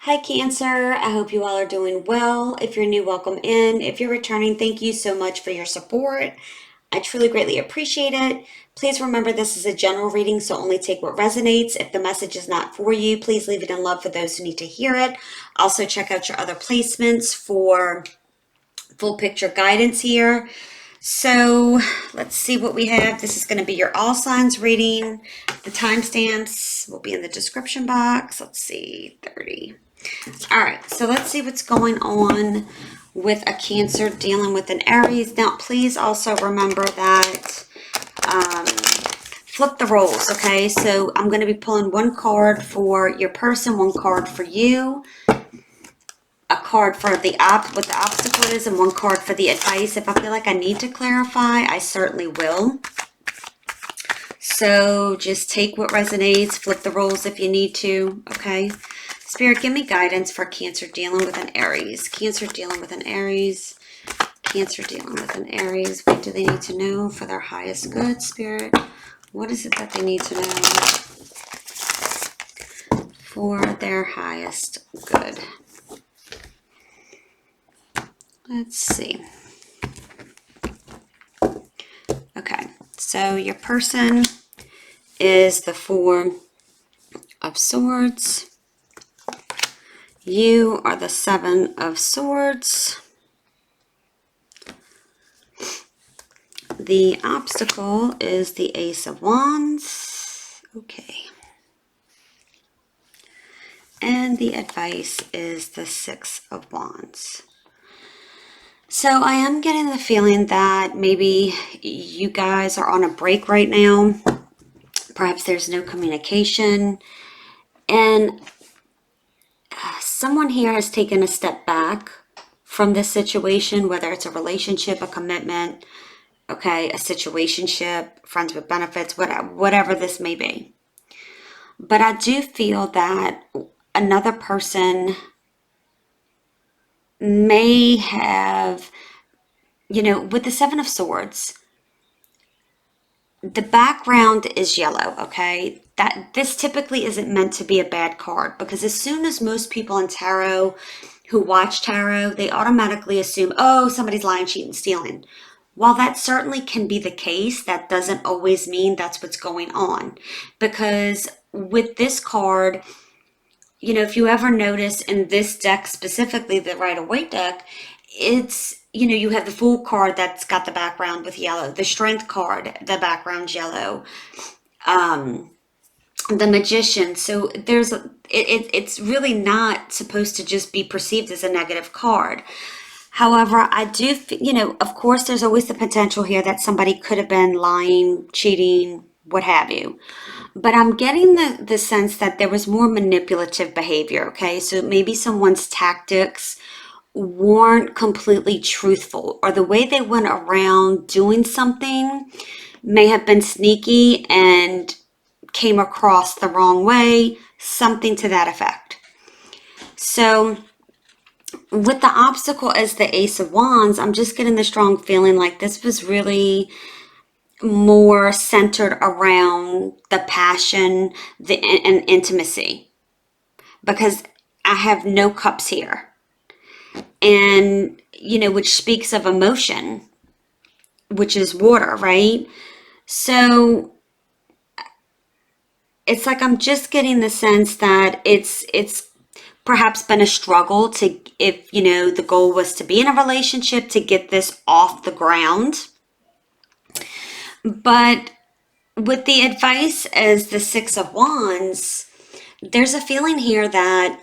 Hi Cancer, I hope you all are doing well. If you're new, welcome in. If you're returning, thank you so much for your support. I truly greatly appreciate it. Please remember this is a general reading, so only take what resonates. If the message is not for you, please leave it in love for those who need to hear it. Also check out your other placements for full picture guidance here. So let's see what we have. This is going to be your all signs reading. The timestamps will be in the description box. Let's see, 30. All right, so let's see what's going on with a Cancer dealing with an Aries. Now, please also remember that flip the roles, okay? So I'm going to be pulling one card for your person, one card for you, a card for what the obstacle is, and one card for the advice. If I feel like I need to clarify, I certainly will. So just take what resonates, flip the roles if you need to, okay? Spirit, give me guidance for Cancer dealing with an Aries. Cancer dealing with an Aries. Cancer dealing with an Aries. What do they need to know for their highest good, Spirit? What is it that they need to know for their highest good? Let's see. Okay, so your person is the Four of Swords. You are the Seven of Swords. The obstacle is the Ace of Wands. Okay. And the advice is the Six of Wands. So I am getting the feeling that maybe you guys are on a break right now. Perhaps there's no communication. And someone here has taken a step back from this situation, whether it's a relationship, a commitment, okay, a situationship, friends with benefits, whatever this may be. But I do feel that another person may have, with the Seven of Swords, the background is yellow, okay? That this typically isn't meant to be a bad card, because as soon as most people in tarot who watch tarot, they automatically assume, oh, somebody's lying, cheating, stealing. While that certainly can be the case, that doesn't always mean that's what's going on. Because with this card, if you ever notice in this deck, specifically the Rider-Waite deck, it's, you have the Fool card that's got the background with yellow, the Strength card, the background's yellow, the Magician. So it's really not supposed to just be perceived as a negative card. However, I do, of course, there's always the potential here that somebody could have been lying, cheating, what have you. But I'm getting the sense that there was more manipulative behavior, okay? So maybe someone's tactics weren't completely truthful, or the way they went around doing something may have been sneaky and came across the wrong way, something to that effect. So with the obstacle as the Ace of Wands, I'm just getting the strong feeling like this was really more centered around the passion, and intimacy, because I have no cups here, and which speaks of emotion, which is water, right? So it's like I'm just getting the sense that it's perhaps been a struggle to, if the goal was to be in a relationship, to get this off the ground. But with the advice as the Six of Wands, there's a feeling here that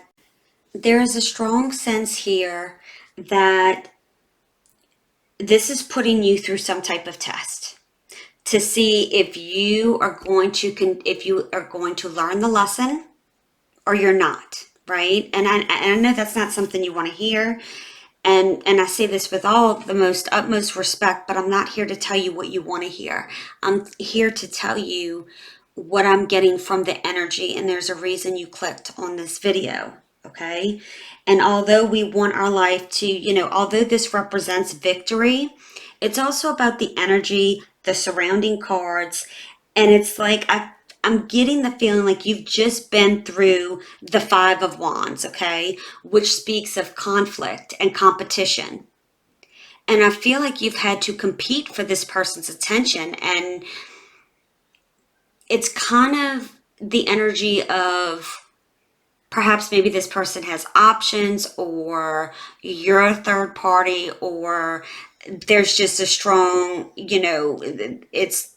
there is a strong sense here that this is putting you through some type of test to see if you are going to learn the lesson or you're not, right? And I know that's not something you want to hear. And I say this with all the most utmost respect, but I'm not here to tell you what you want to hear. I'm here to tell you what I'm getting from the energy, and there's a reason you clicked on this video, okay? And although we want our life to, although this represents victory, it's also about the energy, the surrounding cards, and it's like I'm getting the feeling like you've just been through the Five of Wands, okay? Which speaks of conflict and competition. And I feel like you've had to compete for this person's attention. And it's kind of the energy of perhaps maybe this person has options, or you're a third party, or there's just a strong, it's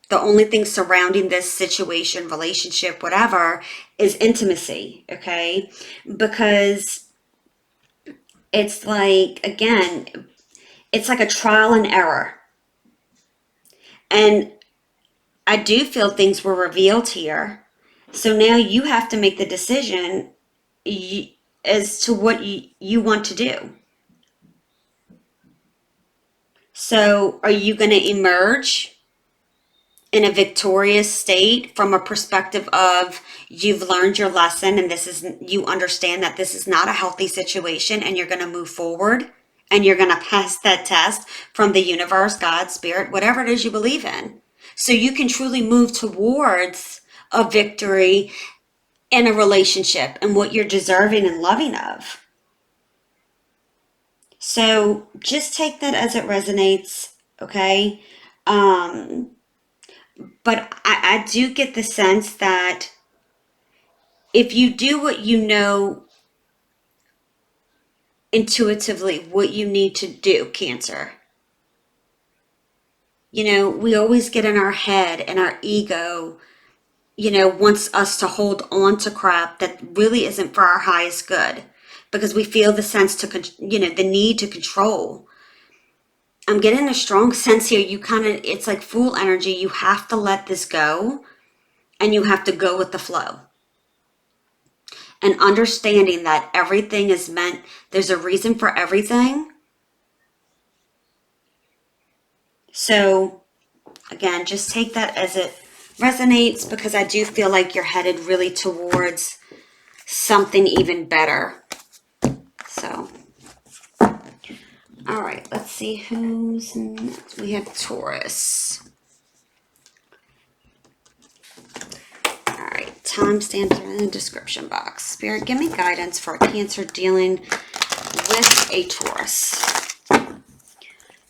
the only thing surrounding this situation, relationship, whatever, is intimacy, okay? Because it's like, again, it's like a trial and error. And I do feel things were revealed here. So now you have to make the decision as to what you want to do. So are you going to emerge in a victorious state from a perspective of you've learned your lesson, and you understand that this is not a healthy situation, and you're going to move forward and you're going to pass that test from the universe, God, spirit, whatever it is you believe in, so you can truly move towards a victory in a relationship and what you're deserving and loving of. So just take that as it resonates, okay? But I do get the sense that if you do what you know intuitively, what you need to do, Cancer, we always get in our head, and our ego, wants us to hold on to crap that really isn't for our highest good, because we feel the sense to, the need to control. I'm getting a strong sense here. It's like Fool energy. You have to let this go, and you have to go with the flow. And understanding that everything is meant, there's a reason for everything. So again, just take that as it resonates, because I do feel like you're headed really towards something even better. So, all right, let's see who's next. We have Taurus. All right, timestamps are in the description box. Spirit, give me guidance for a Cancer dealing with a Taurus.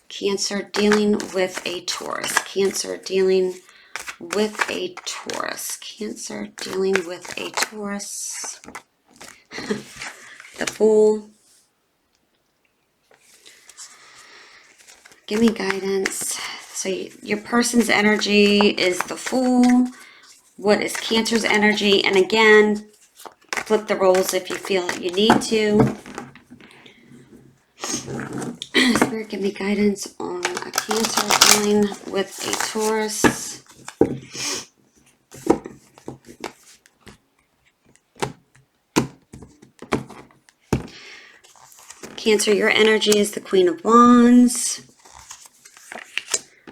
Cancer dealing with a Taurus. Cancer dealing with a Taurus. Cancer dealing with a Taurus. The Fool. Give me guidance. So your person's energy is the Fool. What is Cancer's energy? And again, flip the roles if you feel that you need to. Spirit, give me guidance on a Cancer dealing with a Taurus. Cancer, your energy is the Queen of Wands.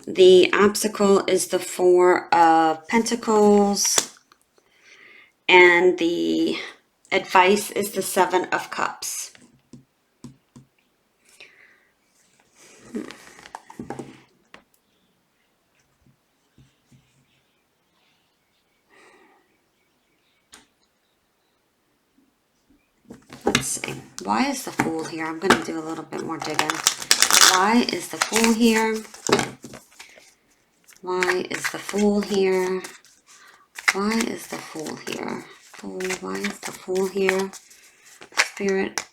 The obstacle is the Four of Pentacles. And the advice is the Seven of Cups. Let's see. Why is the Fool here? I'm going to do a little bit more digging. Why is the Fool here? Why is the Fool here? Why is the Fool here? Fool, why is the Fool here? Spirit.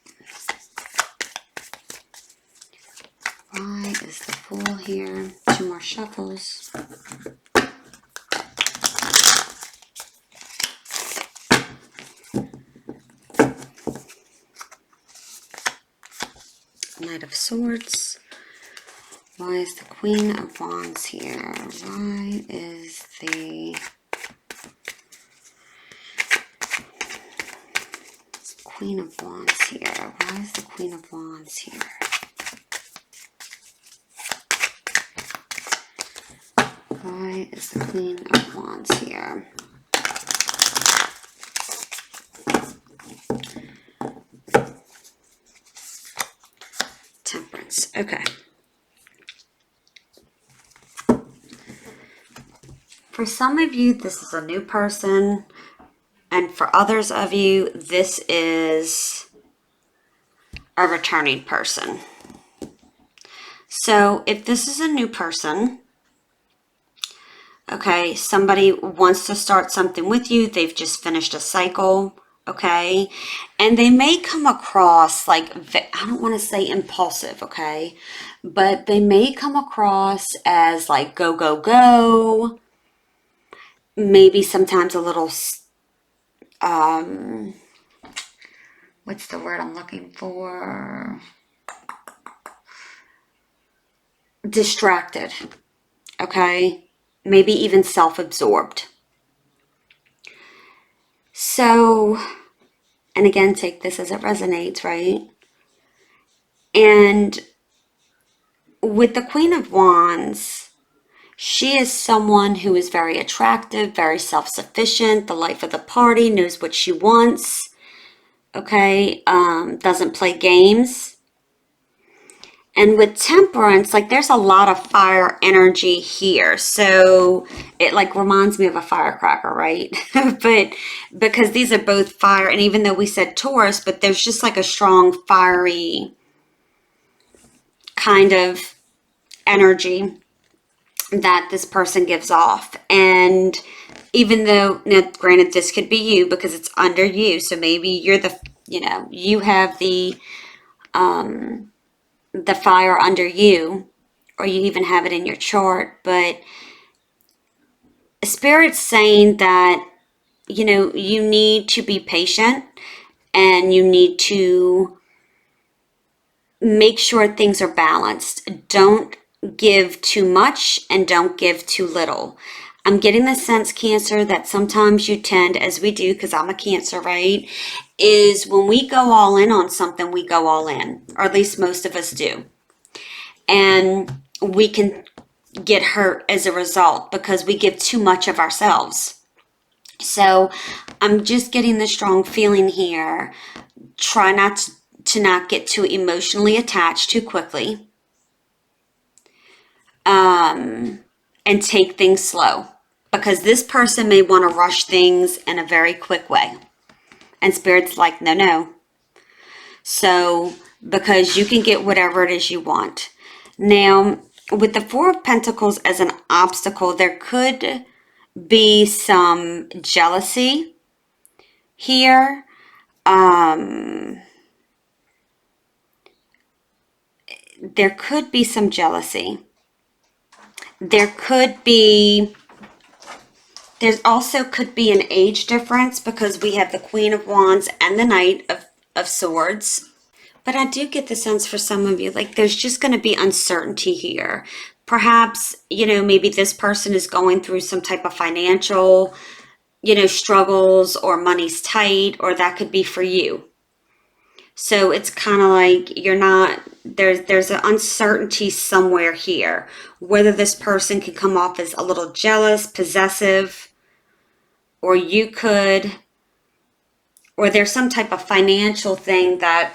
Why is the Fool here? Two more shuffles. Knight of Swords. Why is the Queen of Wands here? Why is the Queen of Wands here? Why is the Queen of Wands here? Why is the Queen of Wands here? Temperance. Okay. For some of you, this is a new person. And for others of you, this is a returning person. So if this is a new person, okay, somebody wants to start something with you, they've just finished a cycle, okay, and they may come across like, I don't want to say impulsive, okay, but they may come across as like go, go, go, maybe sometimes a little, what's the word I'm looking for? Distracted, okay? Maybe even self-absorbed. So, and again, take this as it resonates, right? And with the Queen of Wands, she is someone who is very attractive, very self-sufficient, the life of the party, knows what she wants, okay? Doesn't play games. And with Temperance, like there's a lot of fire energy here. So it like reminds me of a firecracker, right? But because these are both fire, and even though we said Taurus, but there's just like a strong fiery kind of energy that this person gives off. And even though, now granted, this could be you because it's under you. So maybe you're the, you have the fire under you, or you even have it in your chart, but Spirit's saying that, you need to be patient and you need to make sure things are balanced. Don't give too much and don't give too little. I'm getting the sense, Cancer, that sometimes you tend, as we do, because I'm a Cancer, right, is when we go all in on something, we go all in, or at least most of us do. And we can get hurt as a result because we give too much of ourselves. So I'm just getting the strong feeling here. Try not to not get too emotionally attached too quickly. And take things slow. Because this person may want to rush things in a very quick way. And Spirit's like, no, no. So, because you can get whatever it is you want. Now, with the Four of Pentacles as an obstacle, there could be some jealousy here. There could be some jealousy. There also could be an age difference because we have the Queen of Wands and the Knight of Swords. But I do get the sense for some of you, like there's just going to be uncertainty here. Perhaps, maybe this person is going through some type of financial, struggles, or money's tight, or that could be for you. So it's kind of like you're not, there's an uncertainty somewhere here. Whether this person could come off as a little jealous, possessive, or you could, or there's some type of financial thing that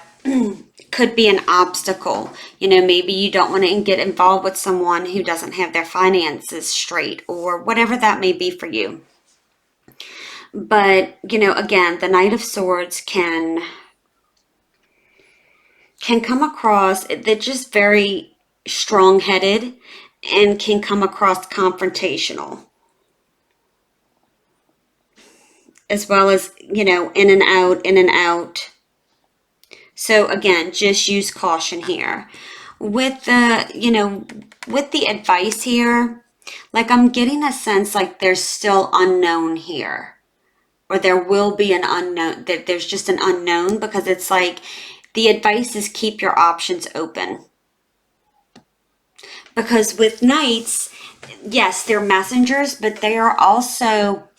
could be an obstacle. Maybe you don't want to get involved with someone who doesn't have their finances straight, or whatever that may be for you. But, again, the Knight of Swords can come across, they're just very strong-headed and can come across confrontational. As well as, in and out, in and out. So again, just use caution here. With the, with the advice here, like I'm getting a sense like there's still unknown here. Or there will be an unknown, that there's just an unknown, because it's like the advice is keep your options open. Because with Knights, yes, they're messengers, but they are also,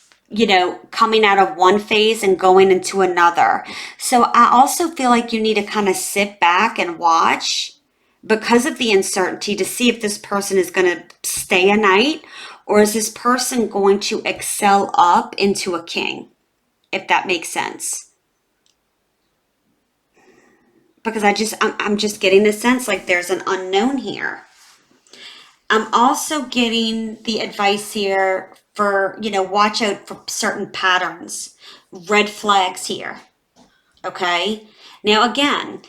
coming out of one phase and going into another. So I also feel like you need to kind of sit back and watch because of the uncertainty to see if this person is going to stay a knight, or is this person going to excel up into a king, if that makes sense. Because I'm just getting the sense like there's an unknown here. I'm also getting the advice here for, you know, watch out for certain patterns, red flags here. Okay. Now, again,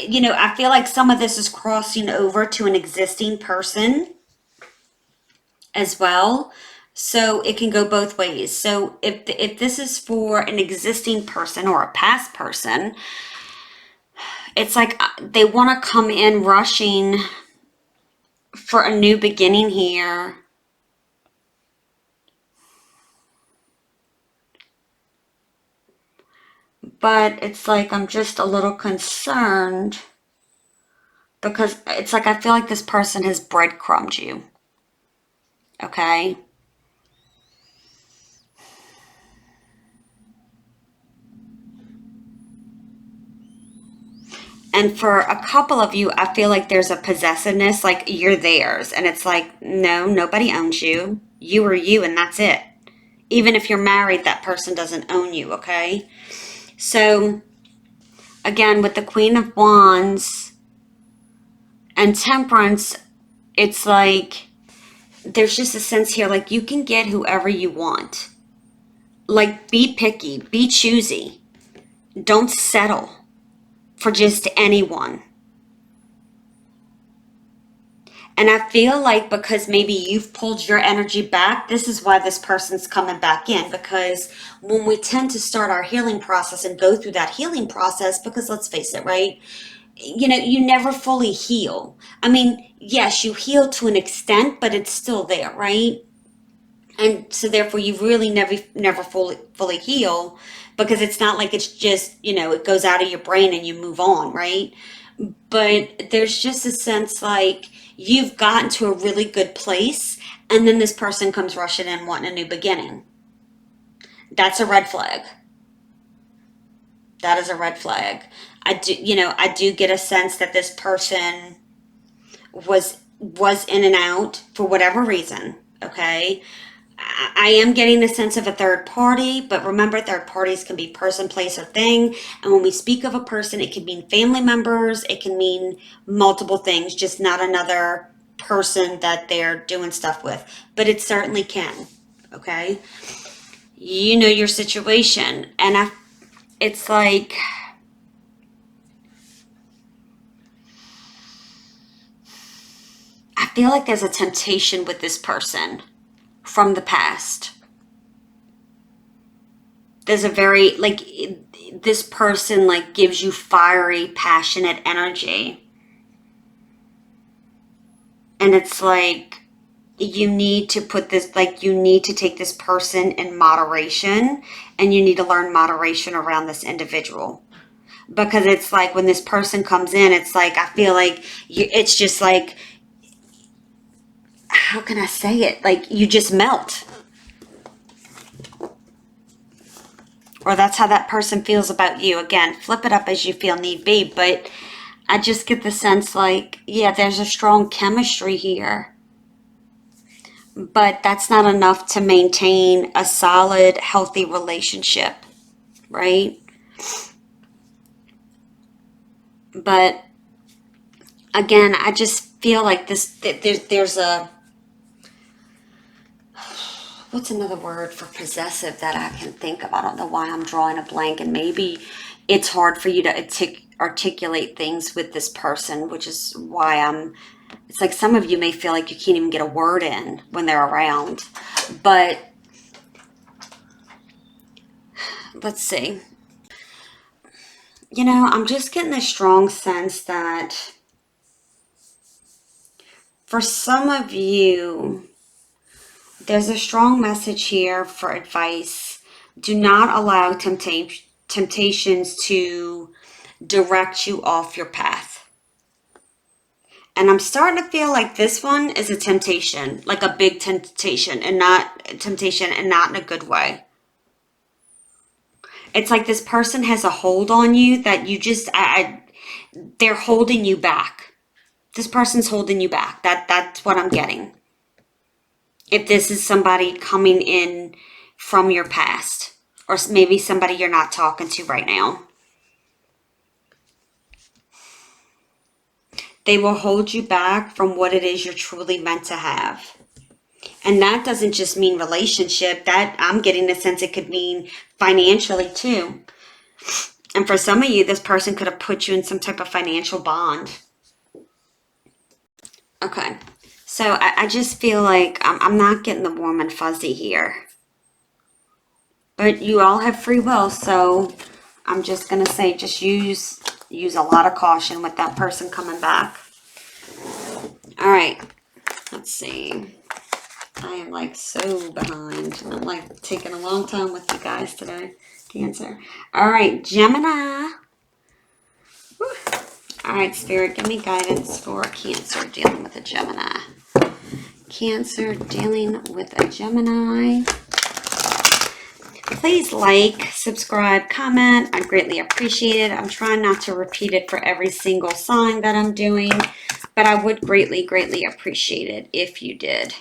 you know, I feel like some of this is crossing over to an existing person as well. So it can go both ways. So if this is for an existing person or a past person, it's like they want to come in rushing for a new beginning here. But it's like I'm just a little concerned because it's like I feel like this person has breadcrumbed you. Okay? And for a couple of you, I feel like there's a possessiveness, like you're theirs. And it's like, no, nobody owns you. You are you, and that's it. Even if you're married, that person doesn't own you, okay? So, again, with the Queen of Wands and Temperance, it's like there's just a sense here, like you can get whoever you want. Like, be picky, be choosy. Don't settle for just anyone. And I feel like because maybe you've pulled your energy back, this is why this person's coming back in. Because when we tend to start our healing process and go through that healing process, because let's face it, right? You know, you never fully heal. I mean, yes, you heal to an extent, but it's still there, right? And so therefore you really never fully heal, because it's not like it's just, you know, it goes out of your brain and you move on, right? But there's just a sense like you've gotten to a really good place, and then this person comes rushing in wanting a new beginning. That's a red flag. That is a red flag. I do get a sense that this person was in and out for whatever reason. Okay. I am getting a sense of a third party, but remember, third parties can be person, place, or thing. And when we speak of a person, it can mean family members, it can mean multiple things, just not another person that they're doing stuff with. But it certainly can. Okay? You know your situation. And it's like, I feel like there's a temptation with this person from the past. There's a very, like, this person, like, gives you fiery, passionate energy. And it's like, you need to put this, like, you need to take this person in moderation, and you need to learn moderation around this individual. Because it's like, when this person comes in, it's like, I feel like it's just like, how can I say it? Like, you just melt. Or that's how that person feels about you. Again, flip it up as you feel need be. But I just get the sense like, yeah, there's a strong chemistry here. But that's not enough to maintain a solid, healthy relationship, right? But again, I just feel like there's a, what's another word for possessive that I can think of? I don't know why I'm drawing a blank, and maybe it's hard for you to articulate things with this person, which is why it's like some of you may feel like you can't even get a word in when they're around. But let's see. You know, I'm just getting a strong sense that for some of you, there's a strong message here for advice. Do not allow temptations to direct you off your path. And I'm starting to feel like this one is a temptation, like a big temptation, and not in a good way. It's like this person has a hold on you that you just, they're holding you back. This person's holding you back. That's what I'm getting. If this is somebody coming in from your past, or maybe somebody you're not talking to right now. They will hold you back from what it is you're truly meant to have. And that doesn't just mean relationship. That I'm getting the sense it could mean financially too. And for some of you, this person could have put you in some type of financial bond. Okay. So I just feel like I'm not getting the warm and fuzzy here. But you all have free will, so I'm just going to say just use a lot of caution with that person coming back. All right. Let's see. I am like so behind. I'm like taking a long time with you guys today. Cancer. All right, Gemini. Whew. All right, Spirit, give me guidance for Cancer dealing with a Gemini. Cancer dealing with a Gemini. Please like, subscribe, comment. I greatly appreciate it. I'm trying not to repeat it for every single sign that I'm doing, but I would greatly, greatly appreciate it if you did.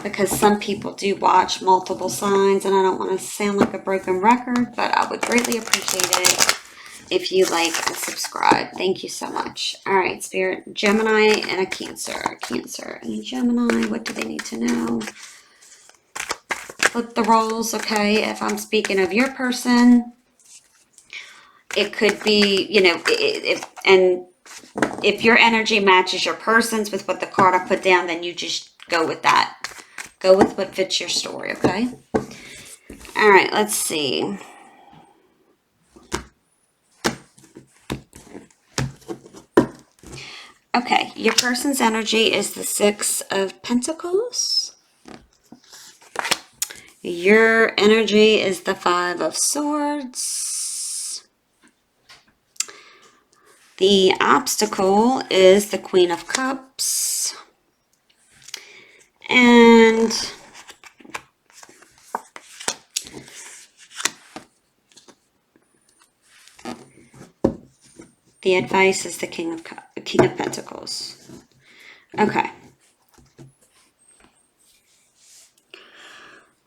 Because some people do watch multiple signs, and I don't want to sound like a broken record, but I would greatly appreciate it if you like and subscribe. Thank you so much. All right, Spirit, Gemini and a Cancer. Cancer and a Gemini, what do they need to know? Flip the roles, okay? If I'm speaking of your person, it could be, you know, if your energy matches your person's with what the card I put down, then you just go with that. Go with what fits your story, okay? All right, let's see. Okay, your person's energy is the Six of Pentacles. Your energy is the Five of Swords. The obstacle is the Queen of Cups. And the advice is the King of Pentacles. Okay.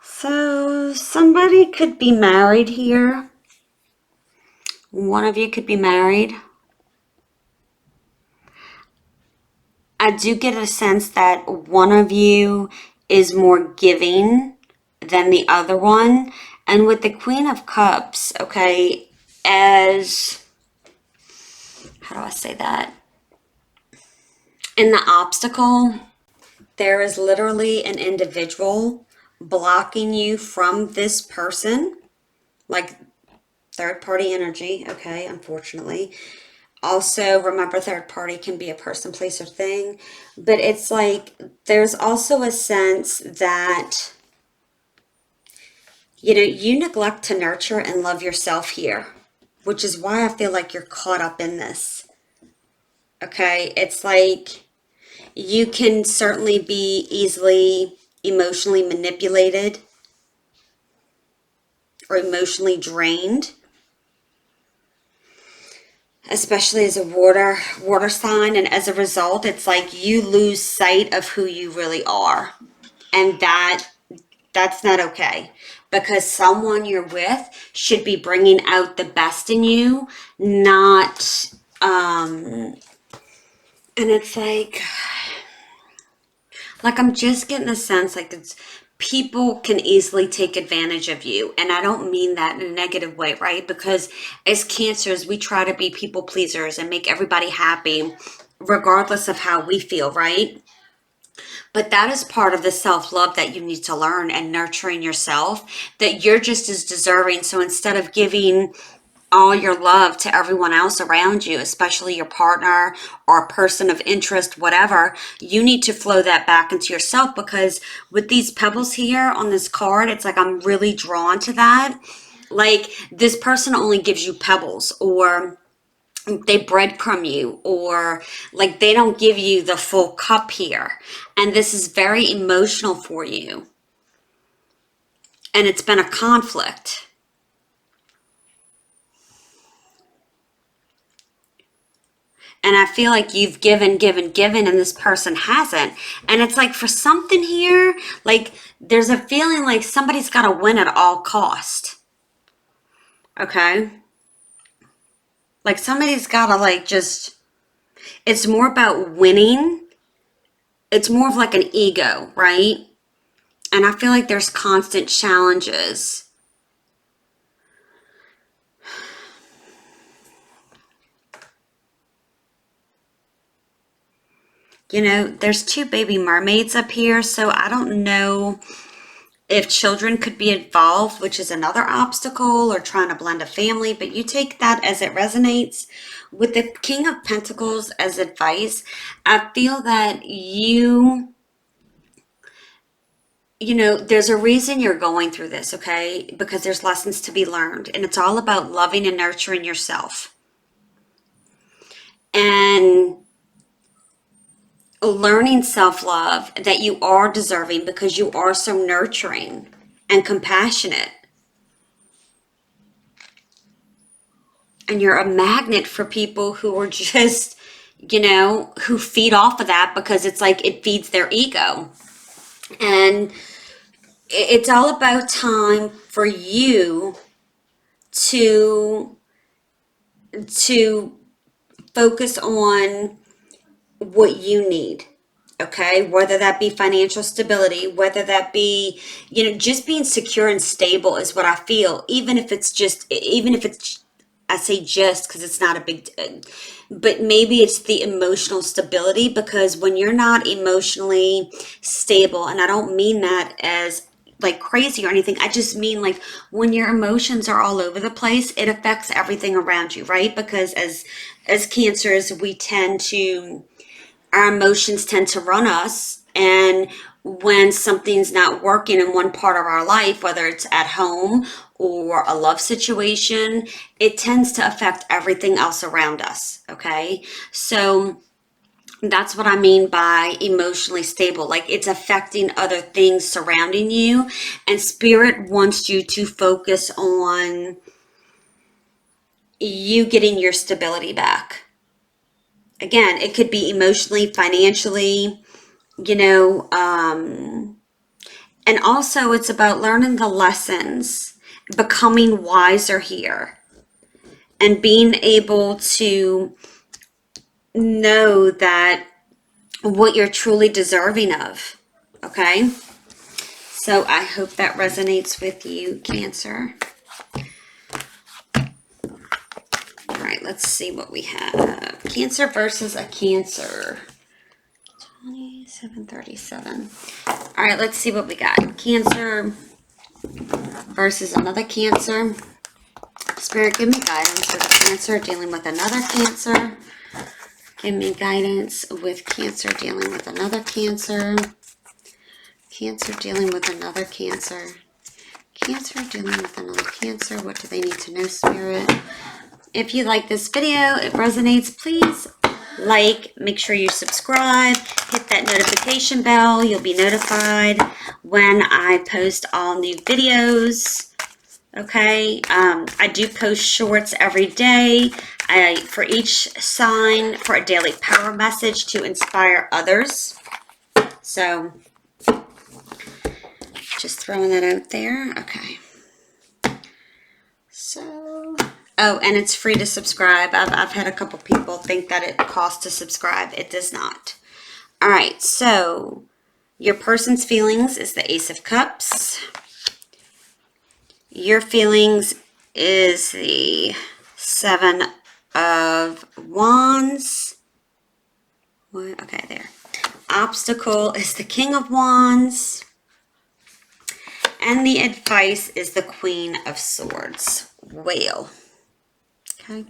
So somebody could be married here. One of you could be married. I do get a sense that one of you is more giving than the other one. And with the Queen of Cups, okay, as, how do I say that? In the obstacle, there is literally an individual blocking you from this person, like third party energy, okay, unfortunately. Also, remember, third party can be a person, place, or thing. But it's like there's also a sense that, you know, you neglect to nurture and love yourself here, which is why I feel like you're caught up in this. Okay? It's like you can certainly be easily emotionally manipulated or emotionally drained, especially as a water sign, and as a result it's like you lose sight of who you really are, and that's not okay, because someone you're with should be bringing out the best in you, not and it's like I'm just getting the sense like it's people can easily take advantage of you. And I don't mean that in a negative way, right? Because as Cancers, we try to be people pleasers and make everybody happy, regardless of how we feel, right? But that is part of the self-love that you need to learn, and nurturing yourself, that you're just as deserving. So instead of giving all your love to everyone else around you, especially your partner or a person of interest, whatever, you need to flow that back into yourself, because with these pebbles here on this card, it's like I'm really drawn to that. Like this person only gives you pebbles, or they breadcrumb you, or like they don't give you the full cup here. And this is very emotional for you. And it's been a conflict. And I feel like you've given, and this person hasn't. And it's like for something here, like there's a feeling like somebody's got to win at all cost. Okay? Like somebody's got to like just, it's more about winning it's more of like an ego, right? And I feel like there's constant challenges. You know, there's two baby mermaids up here, so I don't know if children could be involved, which is another obstacle, or trying to blend a family, but you take that as it resonates. With the King of Pentacles as advice, I feel that you know, there's a reason you're going through this, okay? Because there's lessons to be learned, and it's all about loving and nurturing yourself and learning self-love, that you are deserving because you are so nurturing and compassionate. And you're a magnet for people who are just, you know, who feed off of that because it's like it feeds their ego. And it's all about time for you to focus on what you need. Okay, whether that be financial stability, whether that be, you know, just being secure and stable is what I feel. Even if it's just, even if it's, I say just because it's not a big, but maybe it's the emotional stability, because when you're not emotionally stable, and I don't mean that as like crazy or anything, I just mean like when your emotions are all over the place, it affects everything around you, right? Because as cancers, we tend to, our emotions tend to run us. And when something's not working in one part of our life, whether it's at home or a love situation, it tends to affect everything else around us. Okay. So that's what I mean by emotionally stable. Like it's affecting other things surrounding you, and spirit wants you to focus on you getting your stability back. Again, it could be emotionally, financially, you know, and also it's about learning the lessons, becoming wiser here, and being able to know that what you're truly deserving of. Okay, so I hope that resonates with you, Cancer. All right, let's see what we have. Cancer versus a Cancer. 2737. All right, let's see what we got. Cancer versus another Cancer. Spirit, give me guidance with a Cancer dealing with another Cancer. Give me guidance with Cancer dealing with another Cancer. Cancer dealing with another Cancer. Cancer dealing with another Cancer. What do they need to know, Spirit? If you like this video, it resonates, please like, make sure you subscribe, hit that notification bell. You'll be notified when I post all new videos. Okay, I do post shorts every day for each sign, for a daily power message to inspire others. So just throwing that out there. Okay. So, oh, and it's free to subscribe. I've had a couple people think that it costs to subscribe. It does not. All right, so your person's feelings is the Ace of Cups. Your feelings is the Seven of Wands. What? Okay, there. Obstacle is the King of Wands. And the advice is the Queen of Swords. Whale. Okay.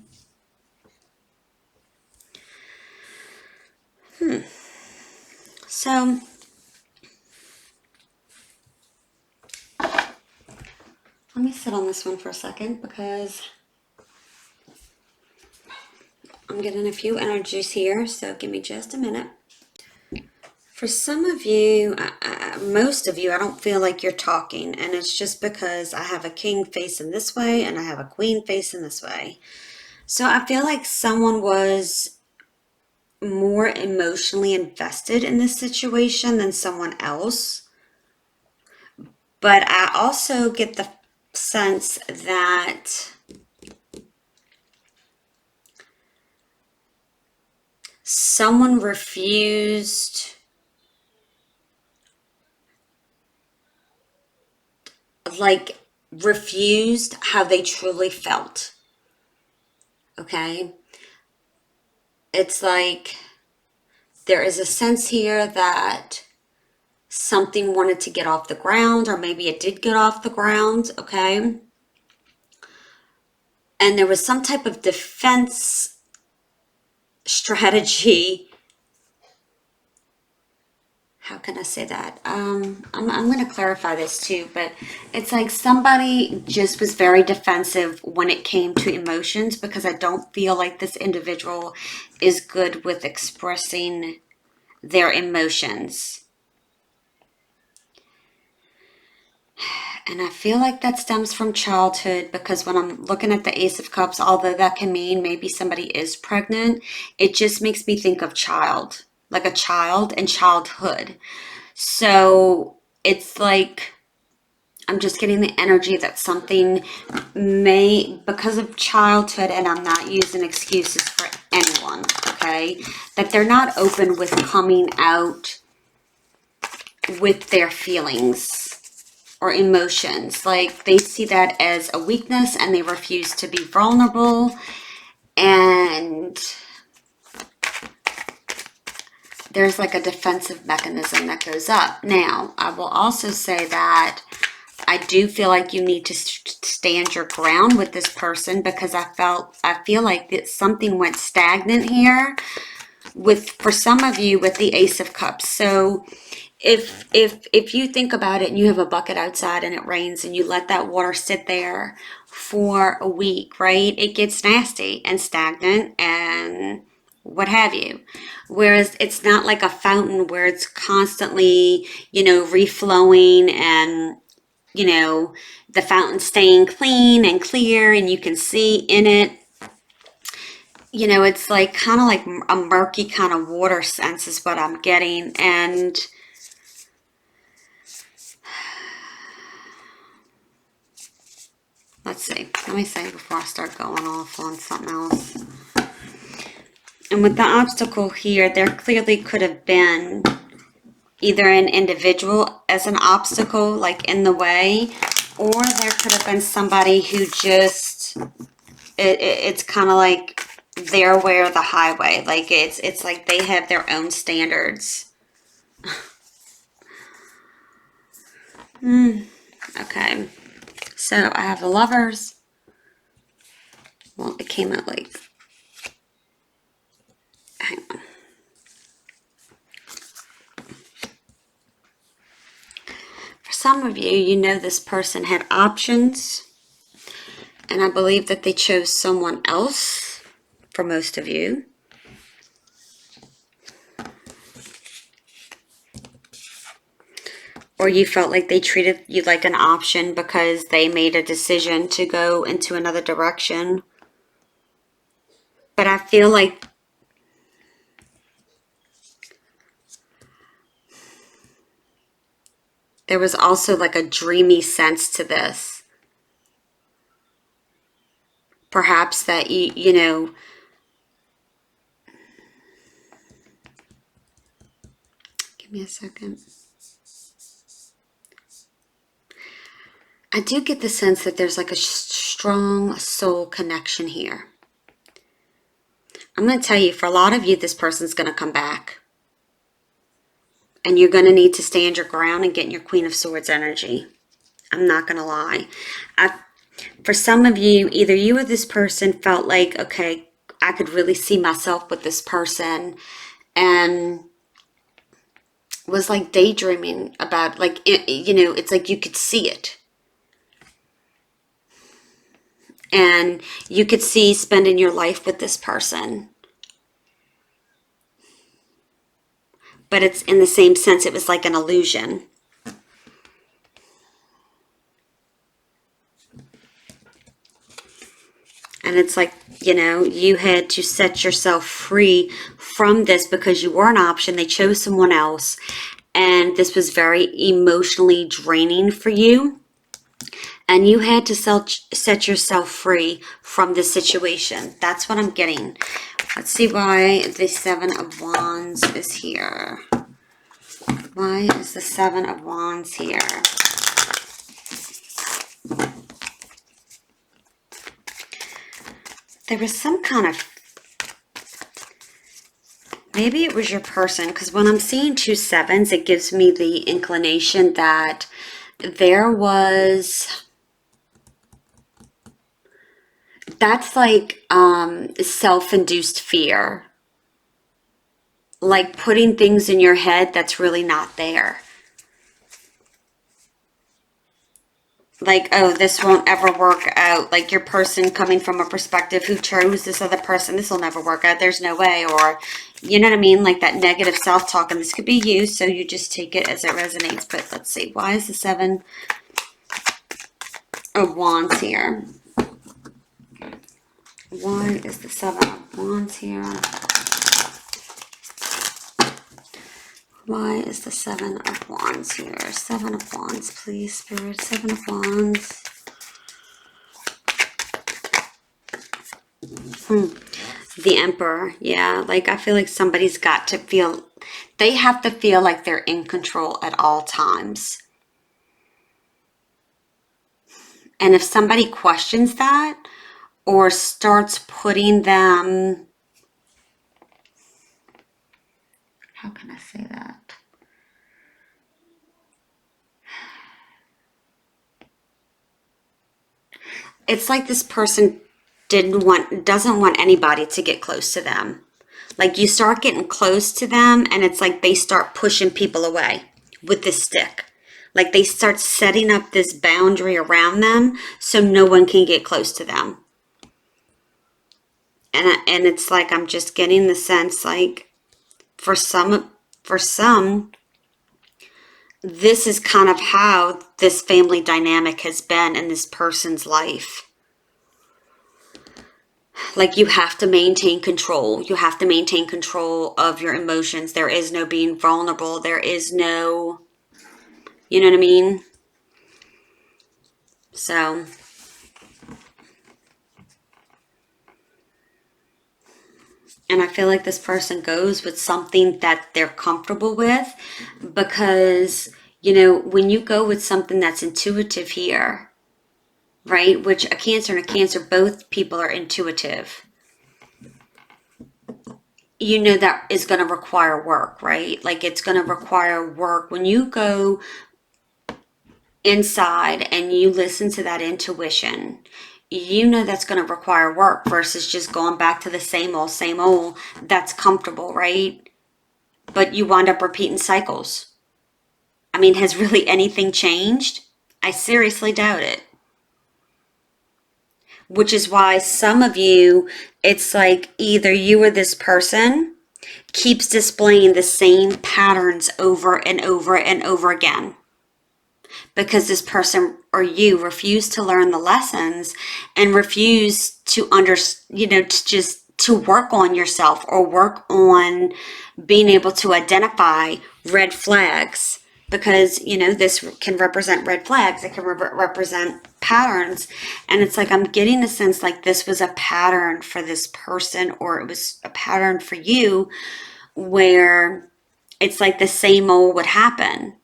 So, let me sit on this one for a second because I'm getting a few energies here. So, give me just a minute. For some of you, most of you, I don't feel like you're talking. And it's just because I have a king facing this way and I have a queen facing this way. So, I feel like someone was more emotionally invested in this situation than someone else. But I also get the sense that someone refused like refused how they truly felt. Okay? It's like there is a sense here that something wanted to get off the ground, or maybe it did get off the ground, okay? And there was some type of defense strategy. How can I say that? I'm going to clarify this too, but it's like somebody just was very defensive when it came to emotions, because I don't feel like this individual is good with expressing their emotions. And I feel like that stems from childhood, because when I'm looking at the Ace of Cups, although that can mean maybe somebody is pregnant, it just makes me think of child, like a child and childhood. So it's like, I'm just getting the energy that something may, because of childhood, and I'm not using excuses for anyone, okay, that they're not open with coming out with their feelings or emotions. Like they see that as a weakness and they refuse to be vulnerable. And there's like a defensive mechanism that goes up. Now, I will also say that I do feel like you need to stand your ground with this person, because I feel like that something went stagnant here for some of you with the Ace of Cups. So if you think about it and you have a bucket outside and it rains and you let that water sit there for a week, right? It gets nasty and stagnant and what have you. Whereas it's not like a fountain where it's constantly, reflowing and, the fountain staying clean and clear and you can see in it. It's like kind of like a murky kind of water sense is what I'm getting. And let's see. Let me say before I start going off on something else. And with the obstacle here, there clearly could have been either an individual as an obstacle, like in the way, or there could have been somebody who just, it's kind of like their way or the highway. Like it's like they have their own standards. Okay. So I have the Lovers. Well, it came out like, hang on. For some of you, you know this person had options. And I believe that they chose someone else for most of you. Or you felt like they treated you like an option because they made a decision to go into another direction. But I feel like there was also like a dreamy sense to this. Perhaps that you know, give me a second. I do get the sense that there's like a strong soul connection here. I'm going to tell you, for a lot of you, this person's going to come back. And you're going to need to stand your ground and get in your Queen of Swords energy. I'm not going to lie. For some of you, either you or this person felt like, okay, I could really see myself with this person. And was like daydreaming about, like, it's like you could see it. And you could see spending your life with this person. But it's in the same sense, it was like an illusion. And it's like, you had to set yourself free from this because you were an option. They chose someone else. And this was very emotionally draining for you. And you had to set yourself free from this situation. That's what I'm getting. Let's see why the Seven of Wands is here. Why is the Seven of Wands here? there was some kind of, maybe it was your person, because when I'm seeing 2 sevens, it gives me the inclination that there was, that's like self-induced fear. Like putting things in your head that's really not there. Like, oh, this won't ever work out. Like your person coming from a perspective who chose this other person, this will never work out. There's no way. Or, you know what I mean? Like that negative self-talk. And this could be you, so you just take it as it resonates. But let's see. Why is the 7 of Wands here? Why is the 7 of Wands here? Why is the 7 of Wands here? 7 of Wands, please, Spirit. 7 of Wands. The Emperor. Yeah, like I feel like somebody's got to feel, they have to feel like they're in control at all times. And if somebody questions that or starts putting them, how can I say that? It's like this person doesn't want anybody to get close to them. Like you start getting close to them and it's like they start pushing people away with this stick. Like they start setting up this boundary around them so no one can get close to them. And it's like I'm just getting the sense like for some this is kind of how this family dynamic has been in this person's life. Like you have to maintain control. You have to maintain control of your emotions. There is no being vulnerable. There is no, you know what I mean? So, and I feel like this person goes with something that they're comfortable with because, you know, when you go with something that's intuitive here, right? Which a Cancer and a Cancer, both people are intuitive. You know that is going to require work, right? Like it's going to require work. When you go inside and you listen to that intuition, you know that's going to require work versus just going back to the same old that's comfortable, right? But you wind up repeating cycles. I mean, has really anything changed? I seriously doubt it. Which is why some of you, it's like either you or this person keeps displaying the same patterns over and over and over again. Because this person or you refuse to learn the lessons and refuse to to work on yourself or work on being able to identify red flags. Because, you know, this can represent red flags. It can represent patterns. And it's like I'm getting a sense like this was a pattern for this person or it was a pattern for you where it's like the same old would happen.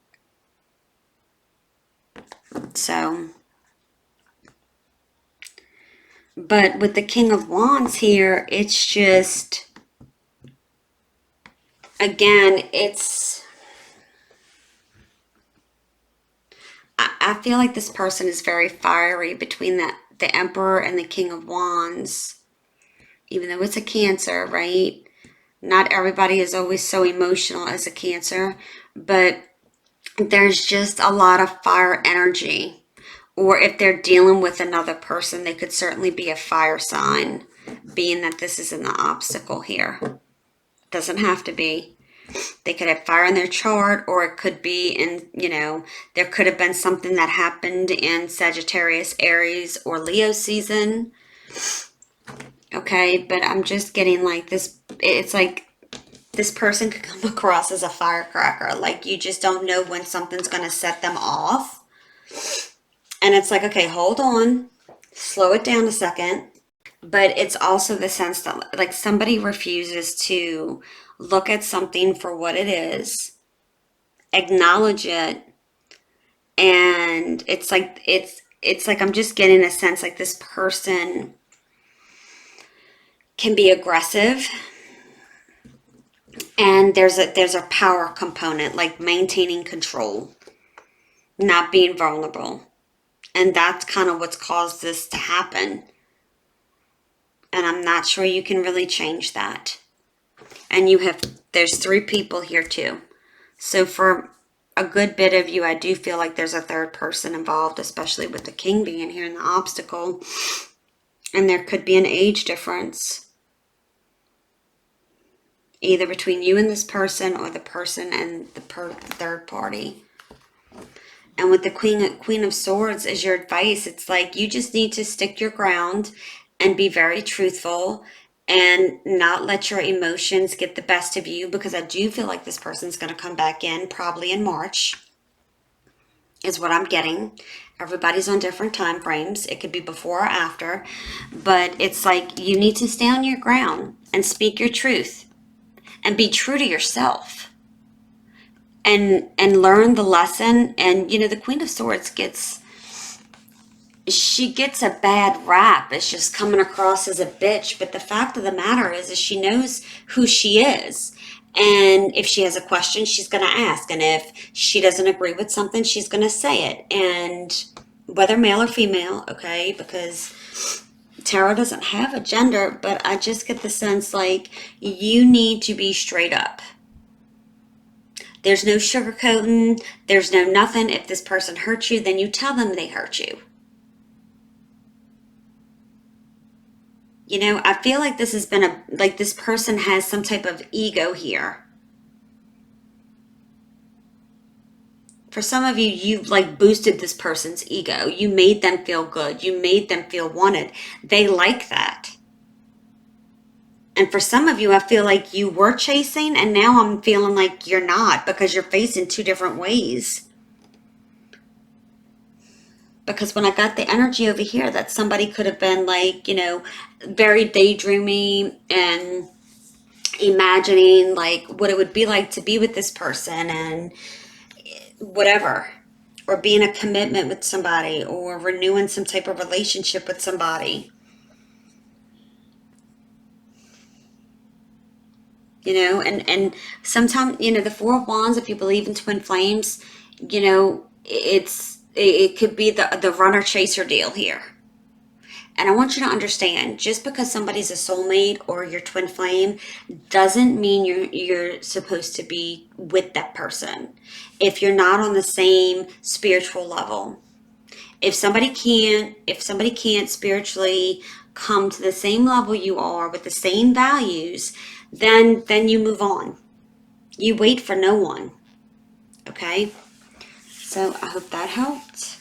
So, but with the King of Wands here, it's just, again, it's, I feel like this person is very fiery between the Emperor and the King of Wands, even though it's a Cancer, right? Not everybody is always so emotional as a Cancer, but there's just a lot of fire energy. Or if they're dealing with another person, they could certainly be a fire sign, being that this is in the obstacle here. Doesn't have to be. They could have fire in their chart, or it could be in, you know, there could have been something that happened in Sagittarius, Aries, or Leo season. Okay, but I'm just getting like this, it's like this person could come across as a firecracker. Like you just don't know when something's going to set them off. And it's like, okay, hold on, slow it down a second. But it's also the sense that like somebody refuses to look at something for what it is, acknowledge it, and it's like I'm just getting a sense like this person can be aggressive. And there's a power component, like maintaining control, not being vulnerable. And that's kind of what's caused this to happen. And I'm not sure you can really change that. And there's 3 people here too. So for a good bit of you, I do feel like there's a third person involved, especially with the king being here in the obstacle. And there could be an age difference, either between you and this person or the person and the third party. And with the Queen of Swords as your advice, it's like you just need to stick your ground and be very truthful and not let your emotions get the best of you, because I do feel like this person's going to come back in probably in March is what I'm getting. Everybody's on different time frames. It could be before or after, but it's like you need to stay on your ground and speak your truth and be true to yourself and learn the lesson. And the Queen of Swords gets a bad rap. It's just coming across as a bitch. But the fact of the matter is she knows who she is. And if she has a question, she's going to ask. And if she doesn't agree with something, she's going to say it. And whether male or female, okay, because tarot doesn't have a gender, but I just get the sense like you need to be straight up. There's no sugarcoating. There's no nothing. If this person hurts you, then you tell them they hurt you. I feel like this has been this person has some type of ego here. For some of you, you've boosted this person's ego. You made them feel good. You made them feel wanted. They like that. And for some of you, I feel like you were chasing, and now I'm feeling like you're not, because you're facing 2 different ways. Because when I got the energy over here, that somebody could have been very daydreamy and imagining what it would be like to be with this person and whatever, or be in a commitment with somebody, or renewing some type of relationship with somebody. And sometimes, the 4 of Wands, if you believe in twin flames, it could be the runner chaser deal here. And I want you to understand, just because somebody's a soulmate or your twin flame doesn't mean you're supposed to be with that person if you're not on the same spiritual level. If somebody can't spiritually come to the same level you are with the same values, then you move on. You wait for no one. Okay? So I hope that helped.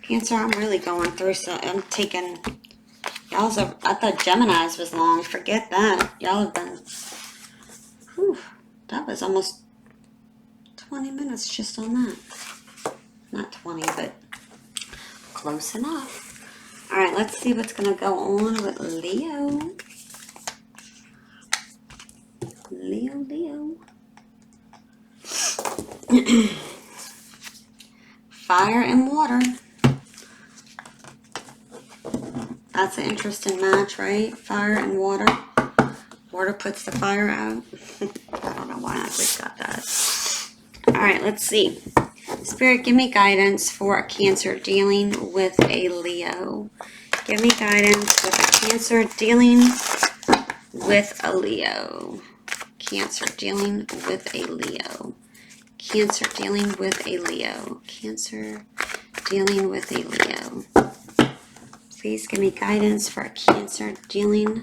Cancer, I'm really going through, so I'm taking y'all's. I thought Gemini's was long. Forget that. Y'all have been. Whew, that was almost 20 minutes just on that. Not 20, but close enough. All right, let's see what's going to go on with Leo. Leo. Fire and water. That's an interesting match, right? Fire and water. Water puts the fire out. I don't know why I just got that. All right, let's see. Spirit, give me guidance for a Cancer dealing with a Leo. Give me guidance with a Cancer dealing with a Leo. Cancer dealing with a Leo. Cancer dealing with a Leo. Cancer dealing with a Leo. Please give me guidance for a Cancer dealing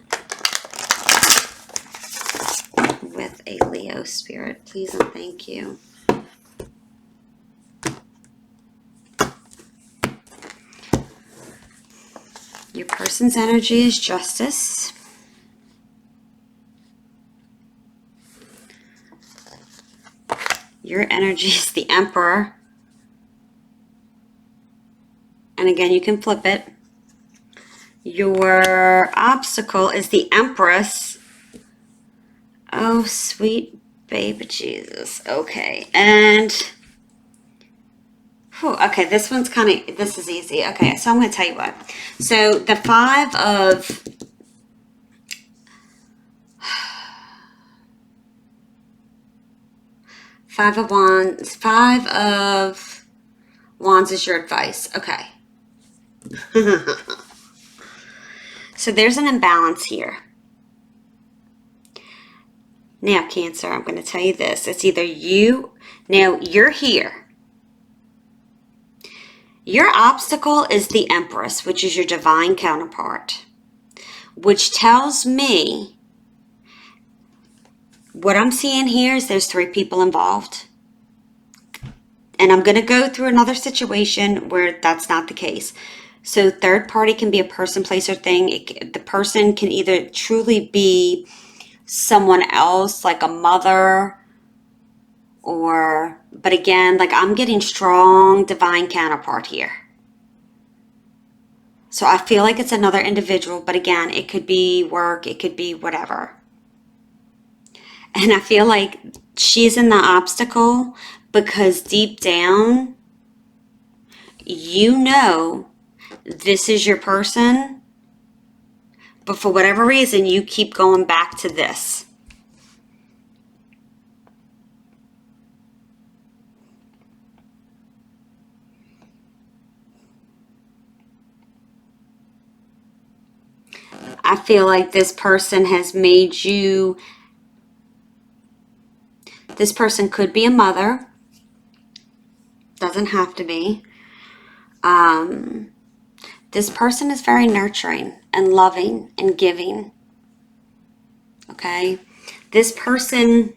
with a Leo, Spirit. Please and thank you. Your person's energy is justice. Your energy is the Emperor. And again, you can flip it. Your obstacle is the Empress. Oh, sweet baby Jesus. Okay. And, okay, this one's this is easy. Okay, so I'm going to tell you what. So the 5 of Five of Wands. Five of Wands is your advice. Okay. So there's an imbalance here. Now, Cancer, I'm going to tell you this. It's either you, now you're here. Your obstacle is the Empress, which is your divine counterpart, which tells me, what I'm seeing here is there's 3 people involved. And I'm going to go through another situation where that's not the case. So third party can be a person, place, or thing. The person can either truly be someone else, like a mother, but again, like I'm getting strong divine counterpart here. So I feel like it's another individual, but again, it could be work, it could be whatever. And I feel like she's in the obstacle because deep down, you know this is your person, but for whatever reason, you keep going back to this. I feel like this person has made you, this person could be a mother, doesn't have to be. This person is very nurturing and loving and giving. Okay? This person,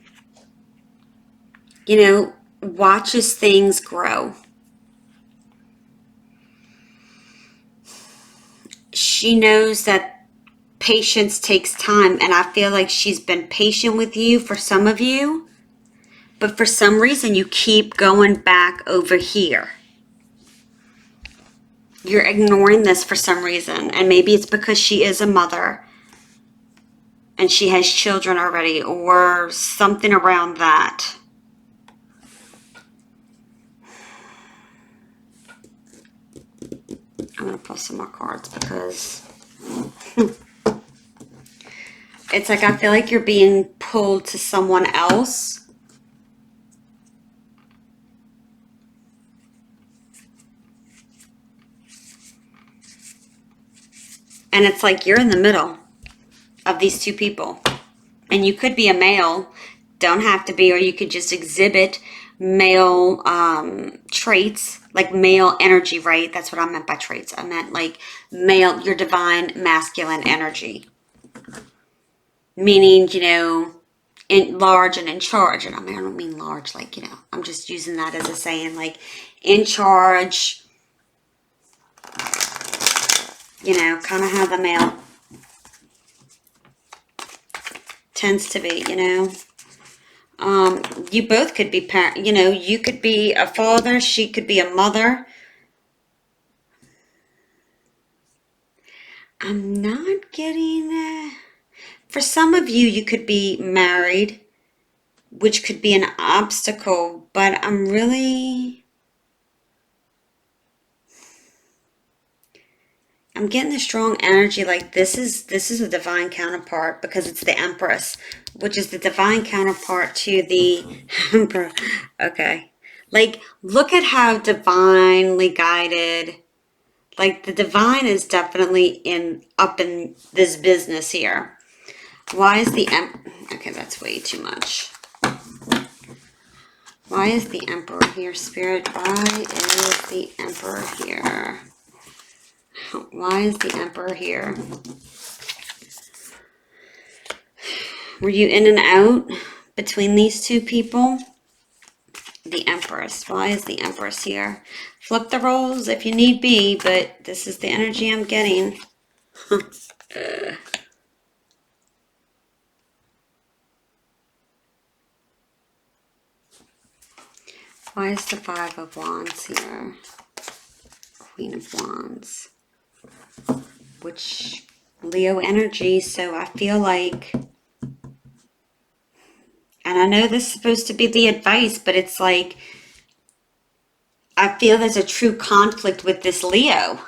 you know, watches things grow. She knows that patience takes time, and I feel like she's been patient with you for some of you, but for some reason you keep going back over here. You're ignoring this for some reason, and maybe it's because she is a mother and she has children already or something around that. I'm going to pull some more cards because it's like I feel like you're being pulled to someone else. And it's like you're in the middle of these 2 people. And you could be a male, don't have to be, or you could just exhibit male traits, like male energy, right? That's what I meant by traits. I meant like male, your divine masculine energy. Meaning, you know, large and in charge. And I don't mean large, like, you know, I'm just using that as a saying, like in charge, you know, kind of how the male tends to be, you know. You both could be parent, you know, you could be a father, she could be a mother. I'm not getting for some of you, you could be married, which could be an obstacle, but I'm getting the strong energy like this is a divine counterpart because it's the Empress, which is the divine counterpart to the Emperor. Okay. Like, look at how divinely guided. Like, the divine is definitely up in this business here. Why is the okay, that's way too much. Why is the Emperor here, Spirit? Why is the Emperor here? Why is the Emperor here? Were you in and out between these 2 people? The Empress. Why is the Empress here? Flip the roles if you need be, but this is the energy I'm getting. Why is the 5 of Wands here? Queen of Wands. Which, Leo energy, so I feel like, and I know this is supposed to be the advice, but it's like, I feel there's a true conflict with this Leo.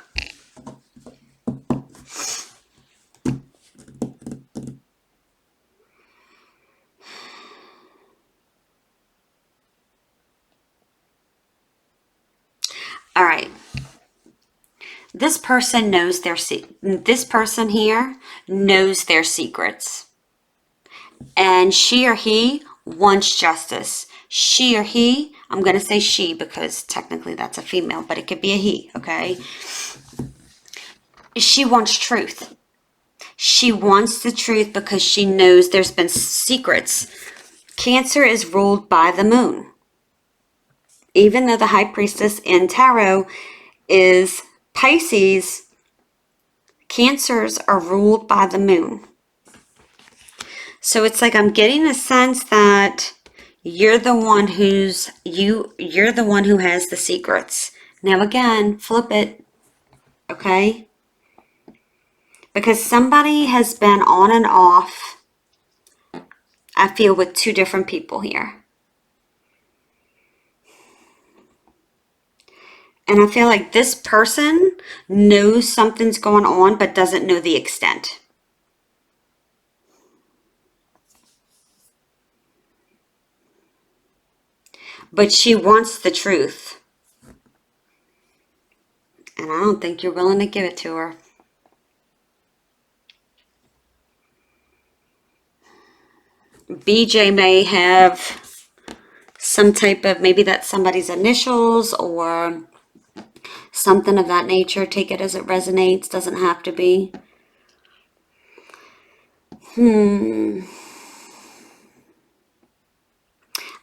All right. This person knows this person here knows their secrets. And she or he wants justice. She or he, I'm going to say she because technically that's a female, but it could be a he, okay? She wants truth. She wants the truth because she knows there's been secrets. Cancer is ruled by the moon. Even though the High Priestess in Tarot is Pisces, Cancers are ruled by the moon. So it's like I'm getting a sense that you're the one you're the one who has the secrets. Now again, flip it, okay? Because somebody has been on and off, I feel, with two different people here. And I feel like this person knows something's going on but doesn't know the extent. But she wants the truth. And I don't think you're willing to give it to her. BJ may have some type of, maybe that's somebody's initials or something of that nature. Take it as it resonates. Doesn't have to be.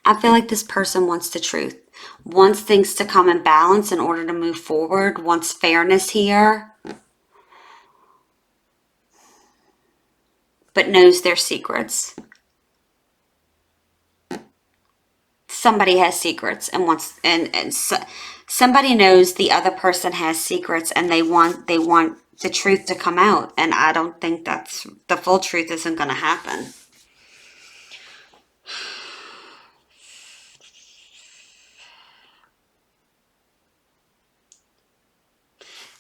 I feel like this person wants the truth. Wants things to come in balance in order to move forward. Wants fairness here. But knows their secrets. Somebody has secrets and wants, and so, somebody knows the other person has secrets and they want the truth to come out. And I don't think that's, the full truth isn't going to happen.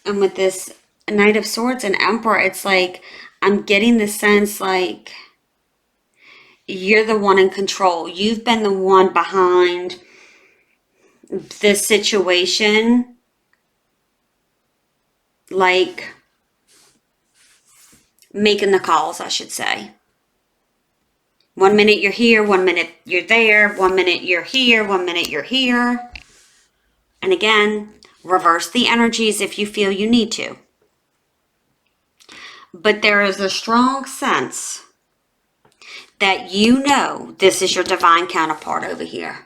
And with this Knight of Swords and Emperor, it's like, I'm getting the sense like you're the one in control. You've been the one behind this situation. Like, making the calls, I should say. 1 minute you're here, 1 minute you're there, 1 minute you're here, 1 minute you're here. And again, reverse the energies if you feel you need to. But there is a strong sense that you know this is your divine counterpart over here.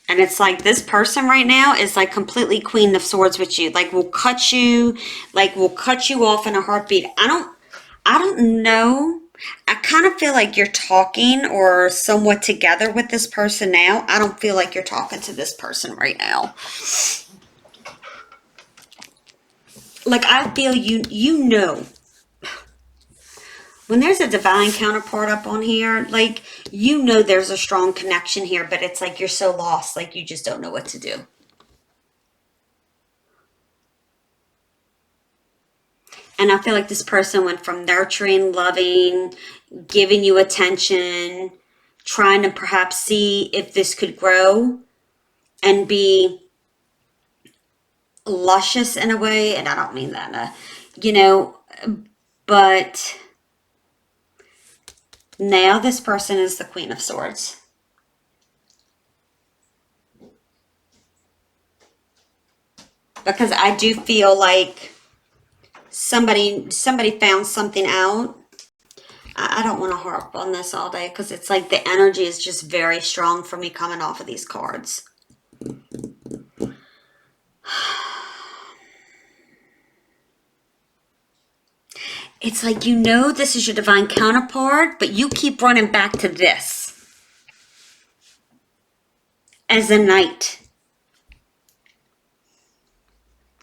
And it's like this person right now is like completely Queen of Swords with you. Like will cut you off in a heartbeat. I don't know. I kind of feel like you're talking or somewhat together with this person now. I don't feel like you're talking to this person right now. Like I feel you know. When there's a divine counterpart up on here, like, you know there's a strong connection here, but it's like you're so lost, like you just don't know what to do. And I feel like this person went from nurturing, loving, giving you attention, trying to perhaps see if this could grow and be luscious in a way. And I don't mean that, but now this person is the Queen of Swords. Because I do feel like somebody found something out. I don't want to harp on this all day because it's like the energy is just very strong for me coming off of these cards. It's like you know this is your divine counterpart, but you keep running back to this as a knight.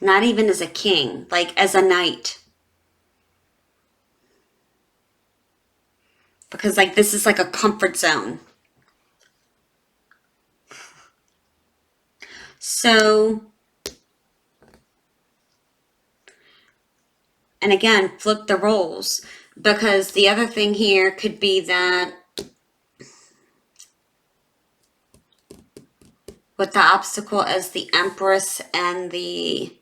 Not even as a king, like as a knight. Because like this is like a comfort zone. So, and again, flip the roles. Because the other thing here could be that with the obstacle as the Empress and the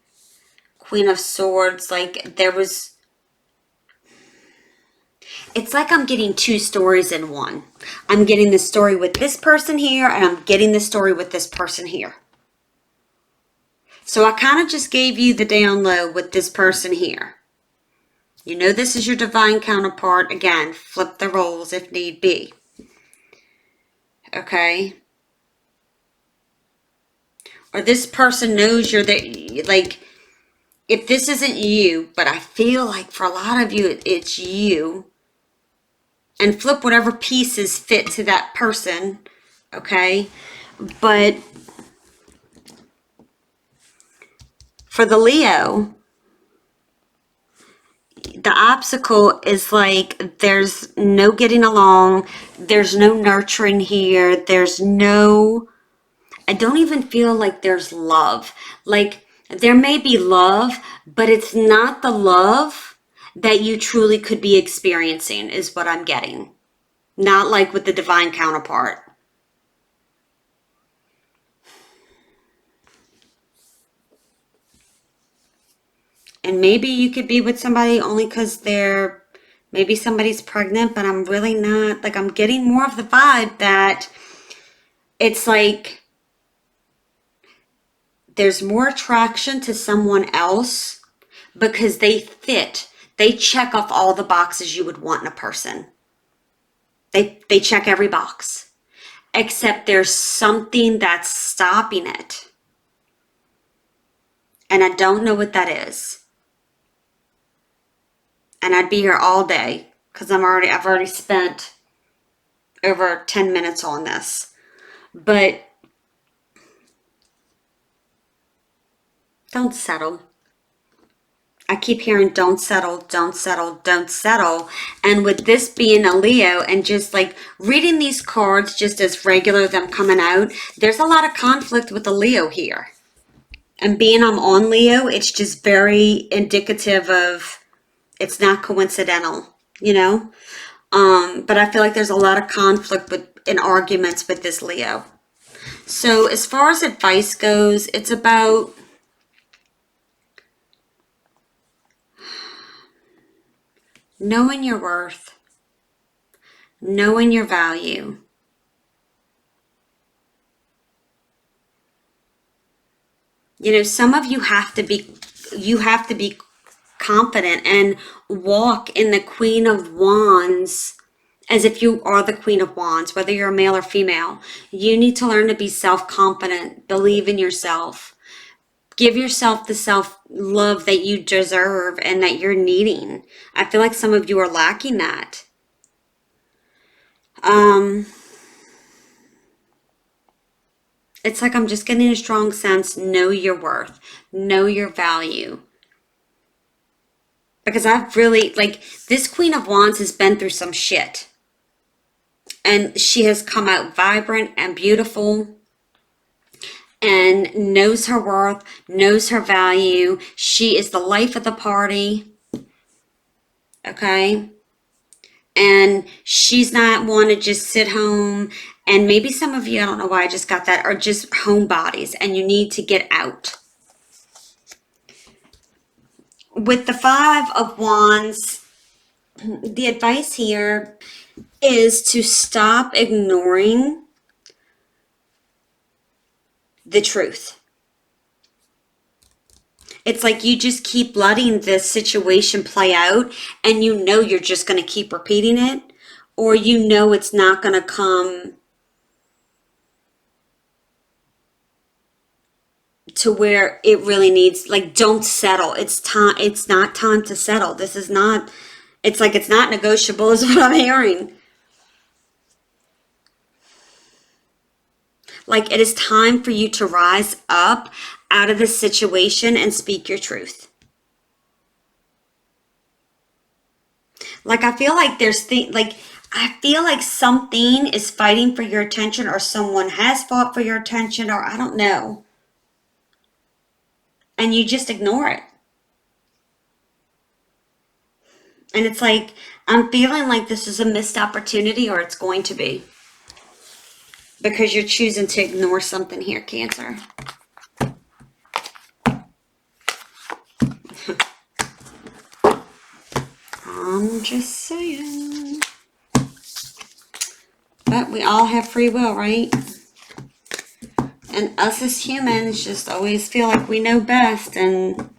Queen of Swords. Like there was, it's like I'm getting two stories in one. I'm getting the story with this person here, and I'm getting the story with this person here. So I kind of just gave you the down low with this person here. You know this is your divine counterpart. Again, flip the roles if need be. Okay? Or this person knows you're there. Like, if this isn't you, but I feel like for a lot of you, it's you. And flip whatever pieces fit to that person. Okay? But for the Leo, the obstacle is like there's no getting along. There's no nurturing here. There's no... I don't even feel like there's love. Like, there may be love, but it's not the love that you truly could be experiencing, is what I'm getting. Not like with the divine counterpart. And maybe you could be with somebody only because maybe somebody's pregnant, but I'm really not. Like, I'm getting more of the vibe that it's like there's more attraction to someone else because they fit. They check off all the boxes you would want in a person. They check every box. Except there's something that's stopping it. And I don't know what that is. And I'd be here all day because I've already spent over 10 minutes on this. But don't settle. I keep hearing don't settle, don't settle, don't settle. And with this being a Leo and just like reading these cards just as regular them coming out, there's a lot of conflict with the Leo here. And being I'm on Leo, it's just very indicative of it's not coincidental, you know? But I feel like there's a lot of conflict in arguments with this Leo. So as far as advice goes, it's about knowing your worth, knowing your value. You know, some of you have to be confident and walk in the Queen of Wands as if you are the Queen of Wands, whether you're a male or female. You need to learn to be self-confident, believe in yourself. Give yourself the self-love that you deserve and that you're needing. I feel like some of you are lacking that. It's like I'm just getting a strong sense, know your worth, know your value. Because I've really, like, this Queen of Wands has been through some shit. And she has come out vibrant and beautiful. And knows her worth, knows her value. She is the life of the party. Okay? And she's not one to just sit home. And maybe some of you, I don't know why I just got that, are just homebodies. And you need to get out. With the Five of Wands, the advice here is to stop ignoring the truth. It's like you just keep letting this situation play out and you know you're just going to keep repeating it, or you know it's not going to come to where it really needs. Like, don't settle. It's not time to settle. This is not, it's like it's not negotiable is what I'm hearing. Like, it is time for you to rise up out of this situation and speak your truth. Like, I feel like I feel like something is fighting for your attention, or someone has fought for your attention, or I don't know. And you just ignore it. And it's like, I'm feeling like this is a missed opportunity, or it's going to be. because you're choosing to ignore something here, Cancer. I'm just saying. But we all have free will, right? And us as humans just always feel like we know best. And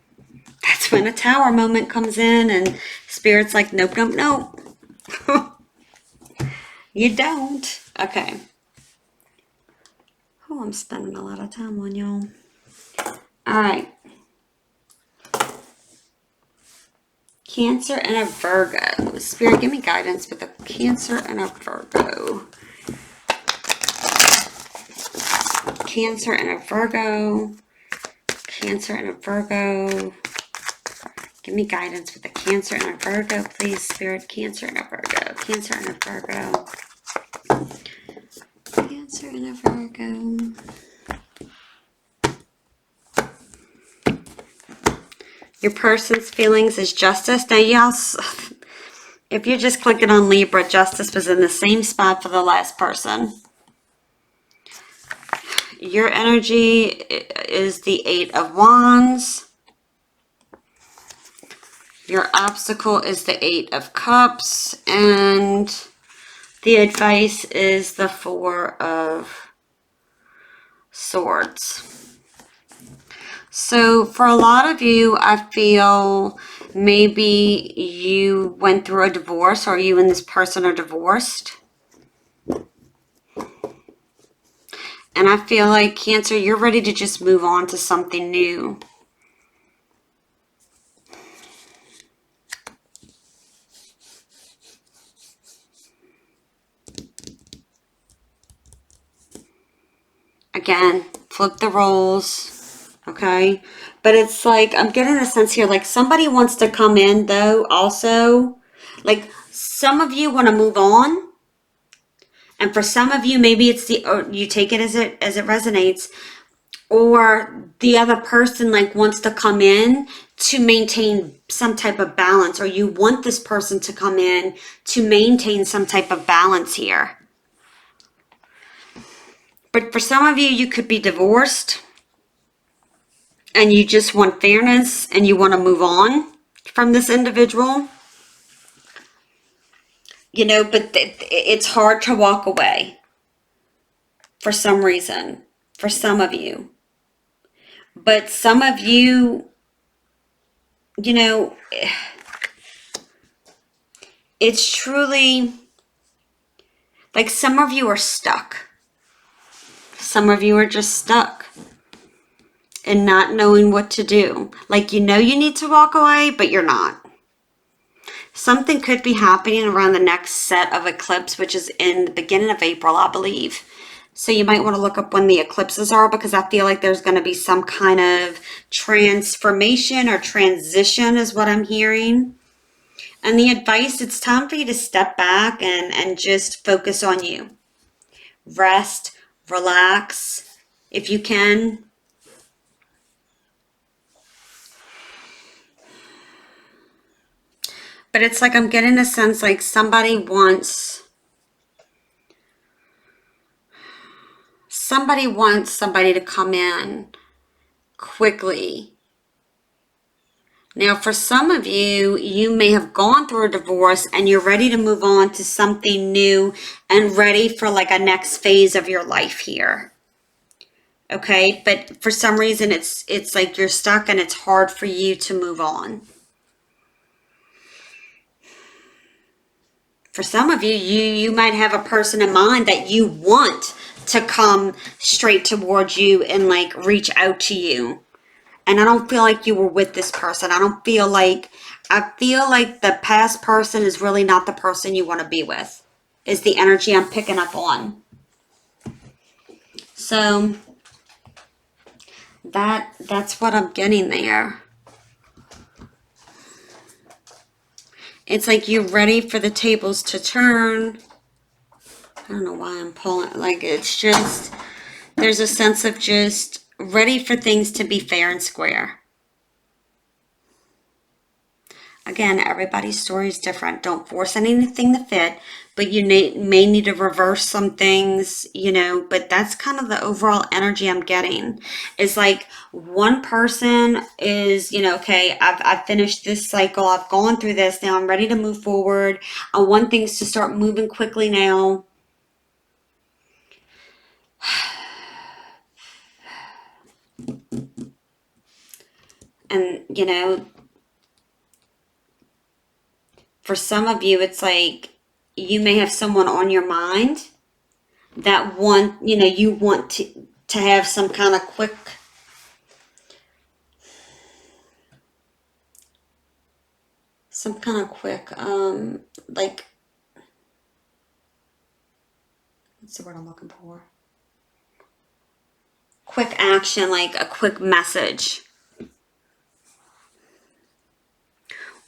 that's when a Tower moment comes in and Spirit's like, nope, nope, nope. You don't. Okay. Oh, I'm spending a lot of time on y'all. All right. Cancer and a Virgo. Spirit, give me guidance with a Cancer and a Virgo. Cancer and a Virgo. Cancer and a Virgo. Give me guidance with a Cancer and a Virgo, please, Spirit. Cancer and a Virgo. Cancer and a Virgo. Cancer and a Virgo. Your person's feelings is justice. Now, y'all, if you're just clicking on Libra, justice was in the same spot for the last person. Your energy is the 8 of Wands. Your obstacle is the 8 of Cups. And the advice is the 4 of Swords. So for a lot of you, I feel maybe you went through a divorce, or you and this person are divorced. And I feel like, Cancer, you're ready to just move on to something new. Again, flip the roles, okay? But it's like, I'm getting a sense here, like somebody wants to come in though also. Like some of you want to move on. And for some of you, maybe it's or you take it as it resonates. Or the other person like wants to come in to maintain some type of balance. Or you want this person to come in to maintain some type of balance here. But for some of you, you could be divorced. And you just want fairness. And you want to move on from this individual. You know, but it's hard to walk away. For some reason. For some of you. But some of you, you know, it's truly, like some of you are stuck. Some of you are just stuck and not knowing what to do. Like, you know you need to walk away, but you're not. Something could be happening around the next set of eclipse, which is in the beginning of April, I believe. So you might want to look up when the eclipses are, because I feel like there's going to be some kind of transformation or transition is what I'm hearing. And the advice, it's time for you to step back and just focus on you. Rest, relax, if you can. But it's like I'm getting a sense like somebody wants somebody to come in quickly. Now, for some of you, you may have gone through a divorce and you're ready to move on to something new and ready for like a next phase of your life here. Okay, but for some reason, it's like you're stuck and it's hard for you to move on. For some of you, you might have a person in mind that you want to come straight towards you and like reach out to you. And I don't feel like you were with this person. I feel like the past person is really not the person you want to be with, is the energy I'm picking up on. So that's what I'm getting there. It's like you're ready for the tables to turn. I don't know why I'm pulling. Like, it's just, there's a sense of just ready for things to be fair and square. Again, everybody's story is different. Don't force anything to fit, but you may need to reverse some things, you know, but that's kind of the overall energy I'm getting. It's like one person is, you know, okay, I've finished this cycle. I've gone through this. Now I'm ready to move forward. I want things to start moving quickly now. And, you know, for some of you, it's like you may have someone on your mind that want, you know, you want to have some kind of quick, like, what's the word I'm looking for? Quick action, like a quick message.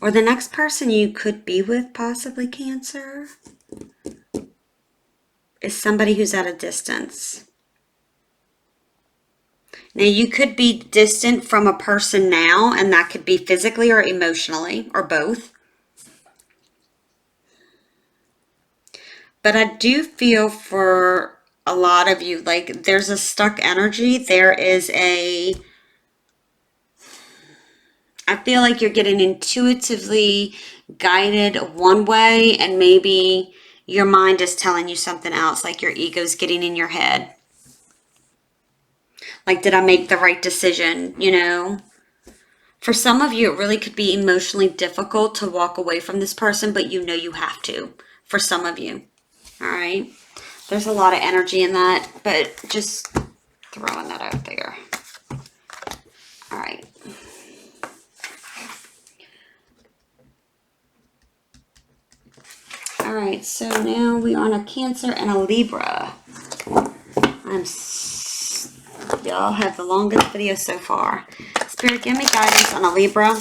Or the next person you could be with, possibly Cancer, is somebody who's at a distance. Now, you could be distant from a person now, and that could be physically or emotionally, or both. But I do feel for a lot of you, like there's a stuck energy. I feel like you're getting intuitively guided one way, and maybe your mind is telling you something else, like your ego's getting in your head. Like, did I make the right decision? You know, for some of you, it really could be emotionally difficult to walk away from this person, but you know you have to, for some of you. All right. There's a lot of energy in that, but just throwing that out there. All right. All right, so now we're on a Cancer and a Libra. Y'all have the longest video so far. Spirit, give me guidance on a Libra.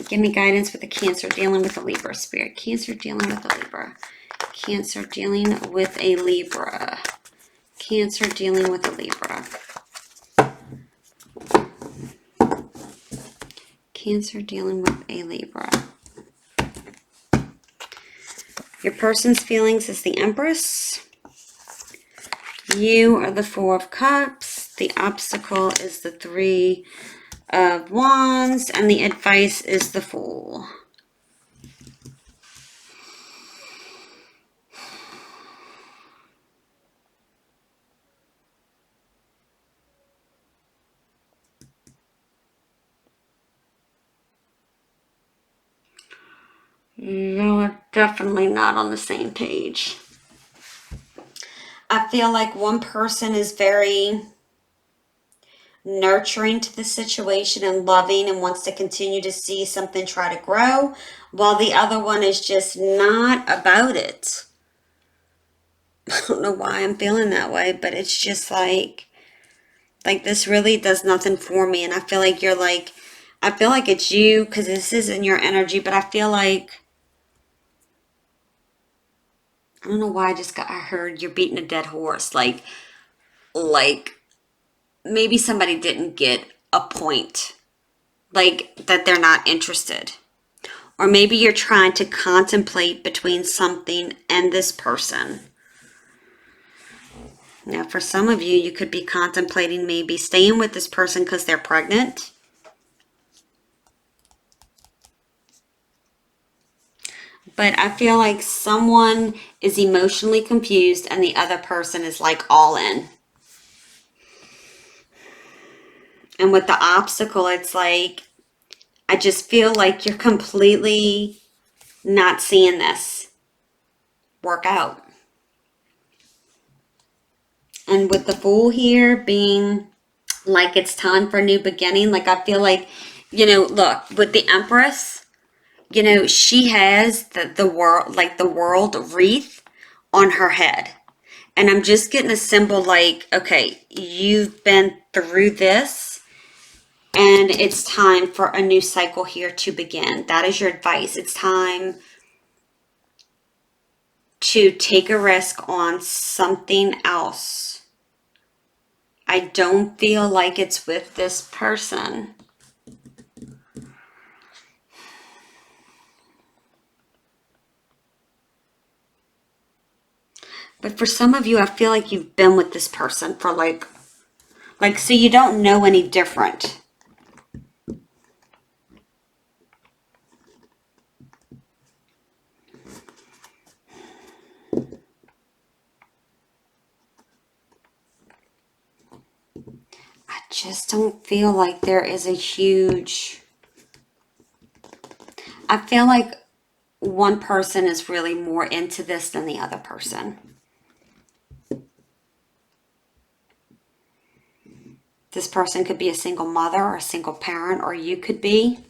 Give me guidance with a Cancer dealing with a Libra. Spirit, Cancer dealing with a Libra. Cancer dealing with a Libra. Cancer dealing with a Libra. Cancer dealing with a Libra. Your person's feelings is the Empress. You are the Four of Cups. The obstacle is the Three of Wands. And the advice is the Fool. You're definitely not on the same page. I feel like one person is very nurturing to the situation and loving and wants to continue to see something try to grow, while the other one is just not about it. I don't know why I'm feeling that way, but it's just like this really does nothing for me. And I feel like I feel like it's you, because this isn't your energy, but I feel like, I don't know why I heard you're beating a dead horse. Like maybe somebody didn't get a point, like that they're not interested. Or maybe you're trying to contemplate between something and this person. Now, for some of you, you could be contemplating maybe staying with this person because they're pregnant. But I feel like someone is emotionally confused and the other person is like all in. And with the obstacle, it's like, I just feel like you're completely not seeing this work out. And with the Fool here being like it's time for a new beginning, like I feel like, you know, look, with the Empress, you know, she has the world, like the world wreath on her head. And I'm just getting a symbol like, okay, you've been through this and it's time for a new cycle here to begin. That is your advice. It's time to take a risk on something else. I don't feel like it's with this person. But for some of you, I feel like you've been with this person for like so you don't know any different. I just don't feel like there is a huge... I feel like one person is really more into this than the other person. This person could be a single mother or a single parent, or you could be.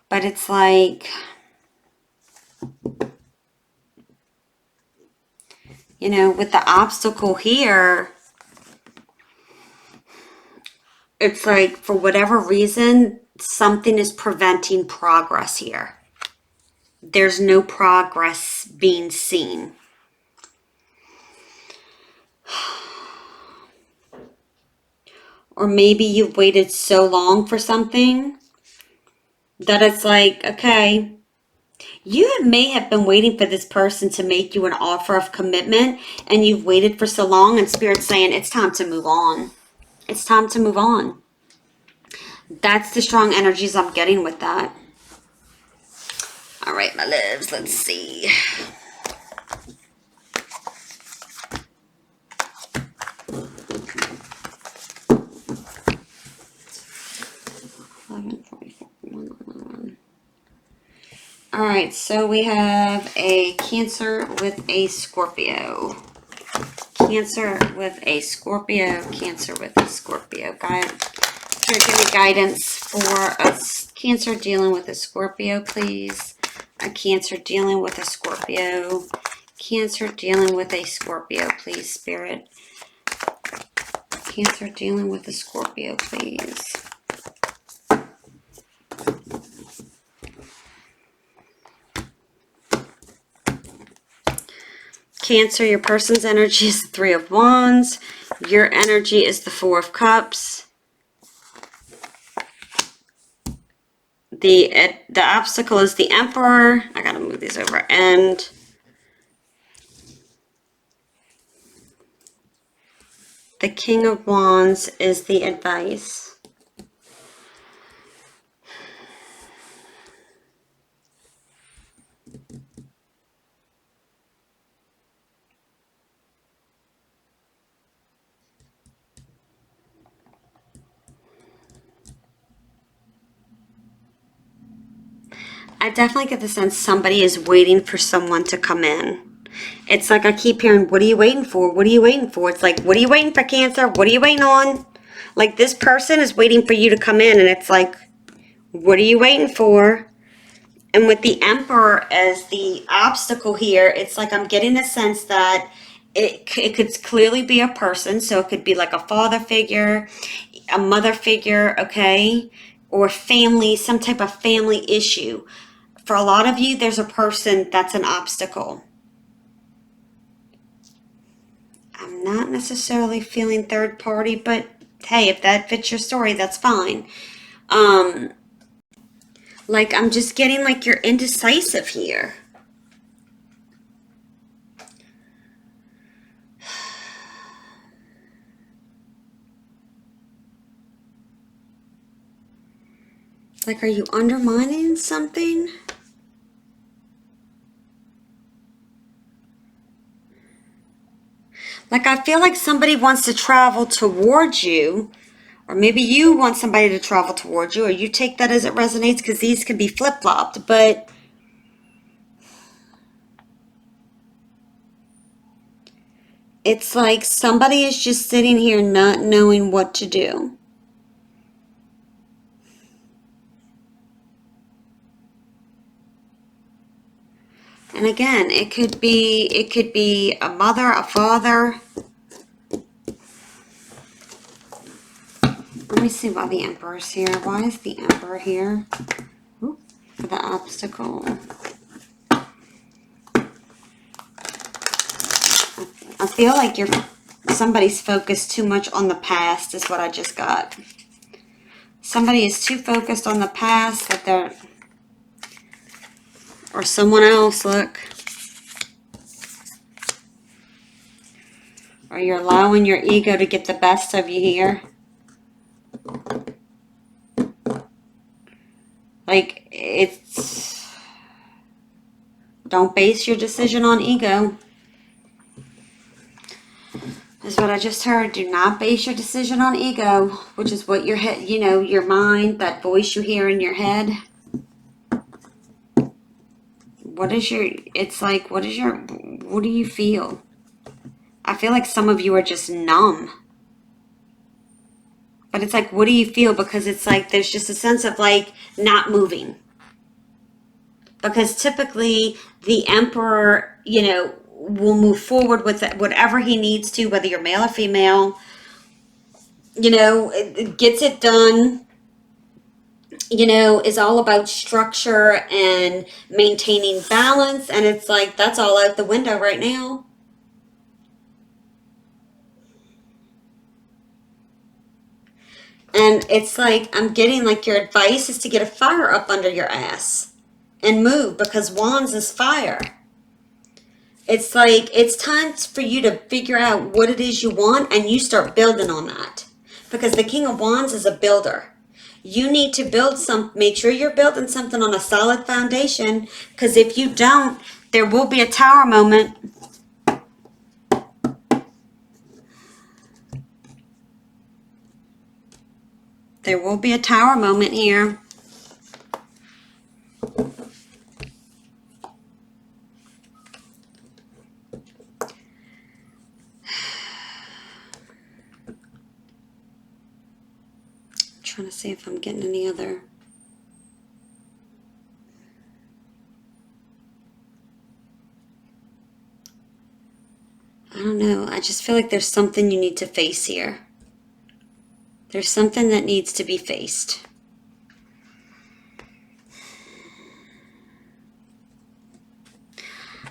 But it's like, you know, with the obstacle here, it's like for whatever reason, something is preventing progress here. There's no progress being seen. Or maybe you've waited so long for something that it's like, okay, you may have been waiting for this person to make you an offer of commitment, and you've waited for so long, and Spirit's saying it's time to move on. It's time to move on. That's the strong energies I'm getting with that. All right, my loves, let's see. All right, so we have a Cancer with a Scorpio. Cancer with a Scorpio. Cancer with a Scorpio. Guide. Here, give me guidance for a Cancer dealing with a Scorpio, please. A Cancer dealing with a Scorpio. Cancer dealing with a Scorpio, please, Spirit. Cancer dealing with a Scorpio, please. Cancer, your person's energy is the Three of Wands. Your energy is the Four of Cups. The obstacle is the Emperor. I gotta move these over. And the King of Wands is the advice. I definitely get the sense somebody is waiting for someone to come in. It's like I keep hearing, what are you waiting for? What are you waiting for? It's like, what are you waiting for, Cancer? What are you waiting on? Like, this person is waiting for you to come in, and it's like, what are you waiting for? And with the Emperor as the obstacle here, it's like I'm getting the sense that it could clearly be a person. So it could be like a father figure, a mother figure, okay? Or family, some type of family issue. For a lot of you, there's a person that's an obstacle. I'm not necessarily feeling third party, but hey, if that fits your story, that's fine. Like, I'm just getting like you're indecisive here. Like, are you undermining something? Like, I feel like somebody wants to travel towards you, or maybe you want somebody to travel towards you, or you take that as it resonates, because these can be flip-flopped, but it's like somebody is just sitting here not knowing what to do. And again, it could be a mother, a father. Let me see why the Emperor's here. Why is the Emperor here? Ooh, for the obstacle. I feel like somebody's focused too much on the past is what I just got. Somebody is too focused on the past that they're... Or someone else, look. Or you're allowing your ego to get the best of you here. Like, it's... Don't base your decision on ego. Is what I just heard. Do not base your decision on ego, which is what your head, you know, your mind, that voice you hear in your head. What is your, it's like, what do you feel? I feel like some of you are just numb. But it's like, what do you feel? Because it's like, there's just a sense of like not moving. Because typically the emperor, you know, will move forward with whatever he needs to, whether you're male or female, you know, it gets it done, you know, is all about structure and maintaining balance. And it's like, that's all out the window right now. And it's like, I'm getting like your advice is to get a fire up under your ass and move, because wands is fire. It's like, it's time for you to figure out what it is you want and you start building on that. Because the King of Wands is a builder. You need to build make sure you're building something on a solid foundation, because if you don't, there will be a tower moment. There will be a tower moment here. Trying to see if I'm getting any other. I don't know. I just feel like there's something you need to face here. There's something that needs to be faced.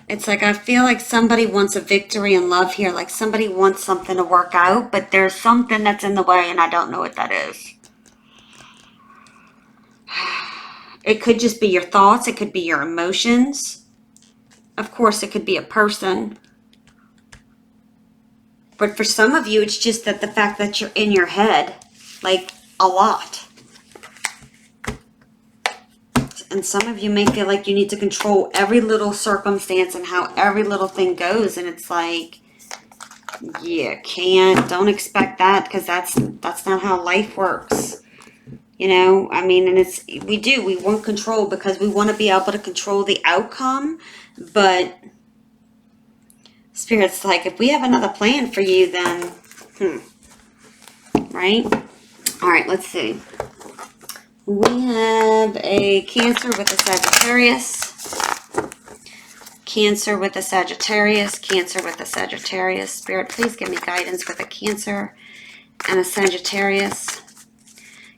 It's like, I feel like somebody wants a victory in love here. Like somebody wants something to work out, but there's something that's in the way and I don't know what that is. It could just be your thoughts. It could be your emotions. Of course, it could be a person. But for some of you, it's just that the fact that you're in your head, like a lot. And some of you may feel like you need to control every little circumstance and how every little thing goes. And it's like, you can't, don't expect that, because that's not how life works. You know, I mean, and we want control because we want to be able to control the outcome. But Spirit's like, if we have another plan for you, then, right? All right, let's see. We have a Cancer with a Sagittarius. Cancer with a Sagittarius. Cancer with a Sagittarius. Spirit, please give me guidance with a Cancer and a Sagittarius.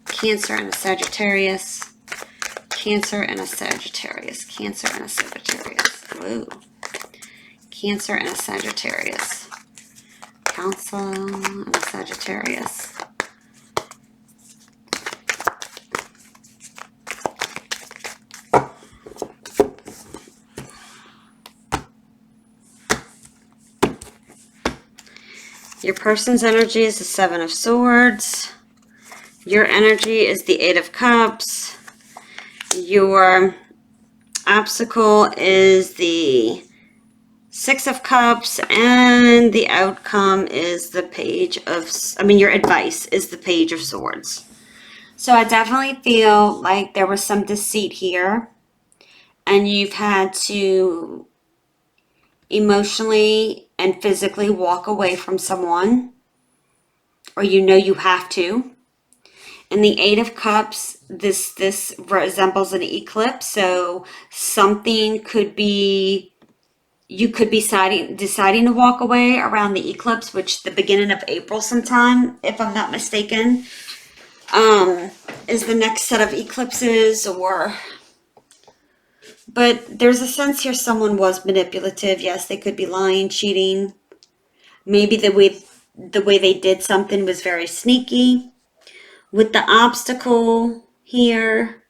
Cancer and a Sagittarius. Cancer and a Sagittarius. Cancer and a Sagittarius. Whoa. Cancer and a Sagittarius. Council and a Sagittarius. Your person's energy is the Seven of Swords. Your energy is the Eight of Cups. Your obstacle is the Six of Cups. And the outcome is the Page of... your advice is the Page of Swords. So I definitely feel like there was some deceit here. And you've had to emotionally and physically walk away from someone, or you know you have to. And the Eight of Cups, this resembles an eclipse, so something could be, you could be deciding to walk away around the eclipse, which the beginning of April sometime, if I'm not mistaken, is the next set of eclipses. But there's a sense here someone was manipulative. Yes, they could be lying, cheating. Maybe the way they did something was very sneaky. With the obstacle here,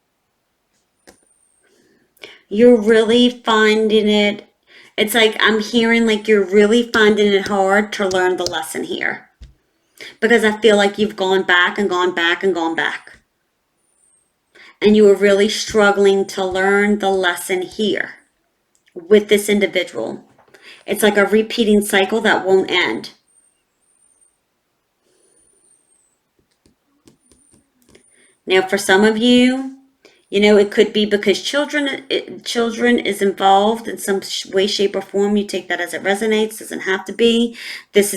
you're really finding it. It's like I'm hearing like you're really finding it hard to learn the lesson here. Because I feel like you've gone back and gone back and gone back. And you were really struggling to learn the lesson here with this individual. It's like a repeating cycle that won't end. Now, for some of you know, it could be because children is involved in some way, shape, or form. You take that as it resonates. Doesn't have to be.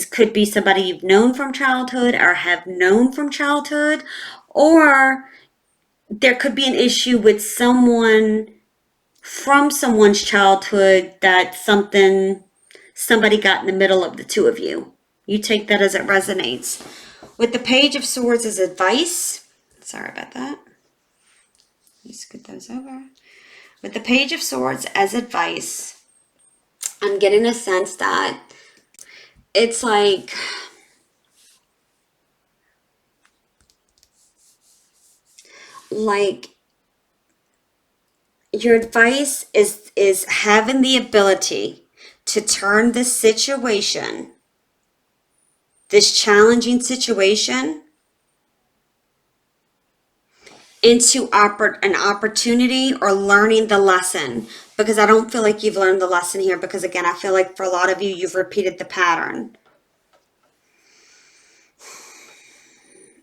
Could be somebody you've known from childhood or have known from childhood, or there could be an issue with someone from someone's childhood that somebody got in the middle of the two of you. You take that as it resonates. With the Page of Swords as advice. Sorry about that. Let me scoot those over. With the Page of Swords as advice, I'm getting a sense that it's like your advice is having the ability to turn this situation, this challenging situation, into an opportunity or learning the lesson, because I don't feel like you've learned the lesson here, because again, I feel like for a lot of you, you've repeated the pattern.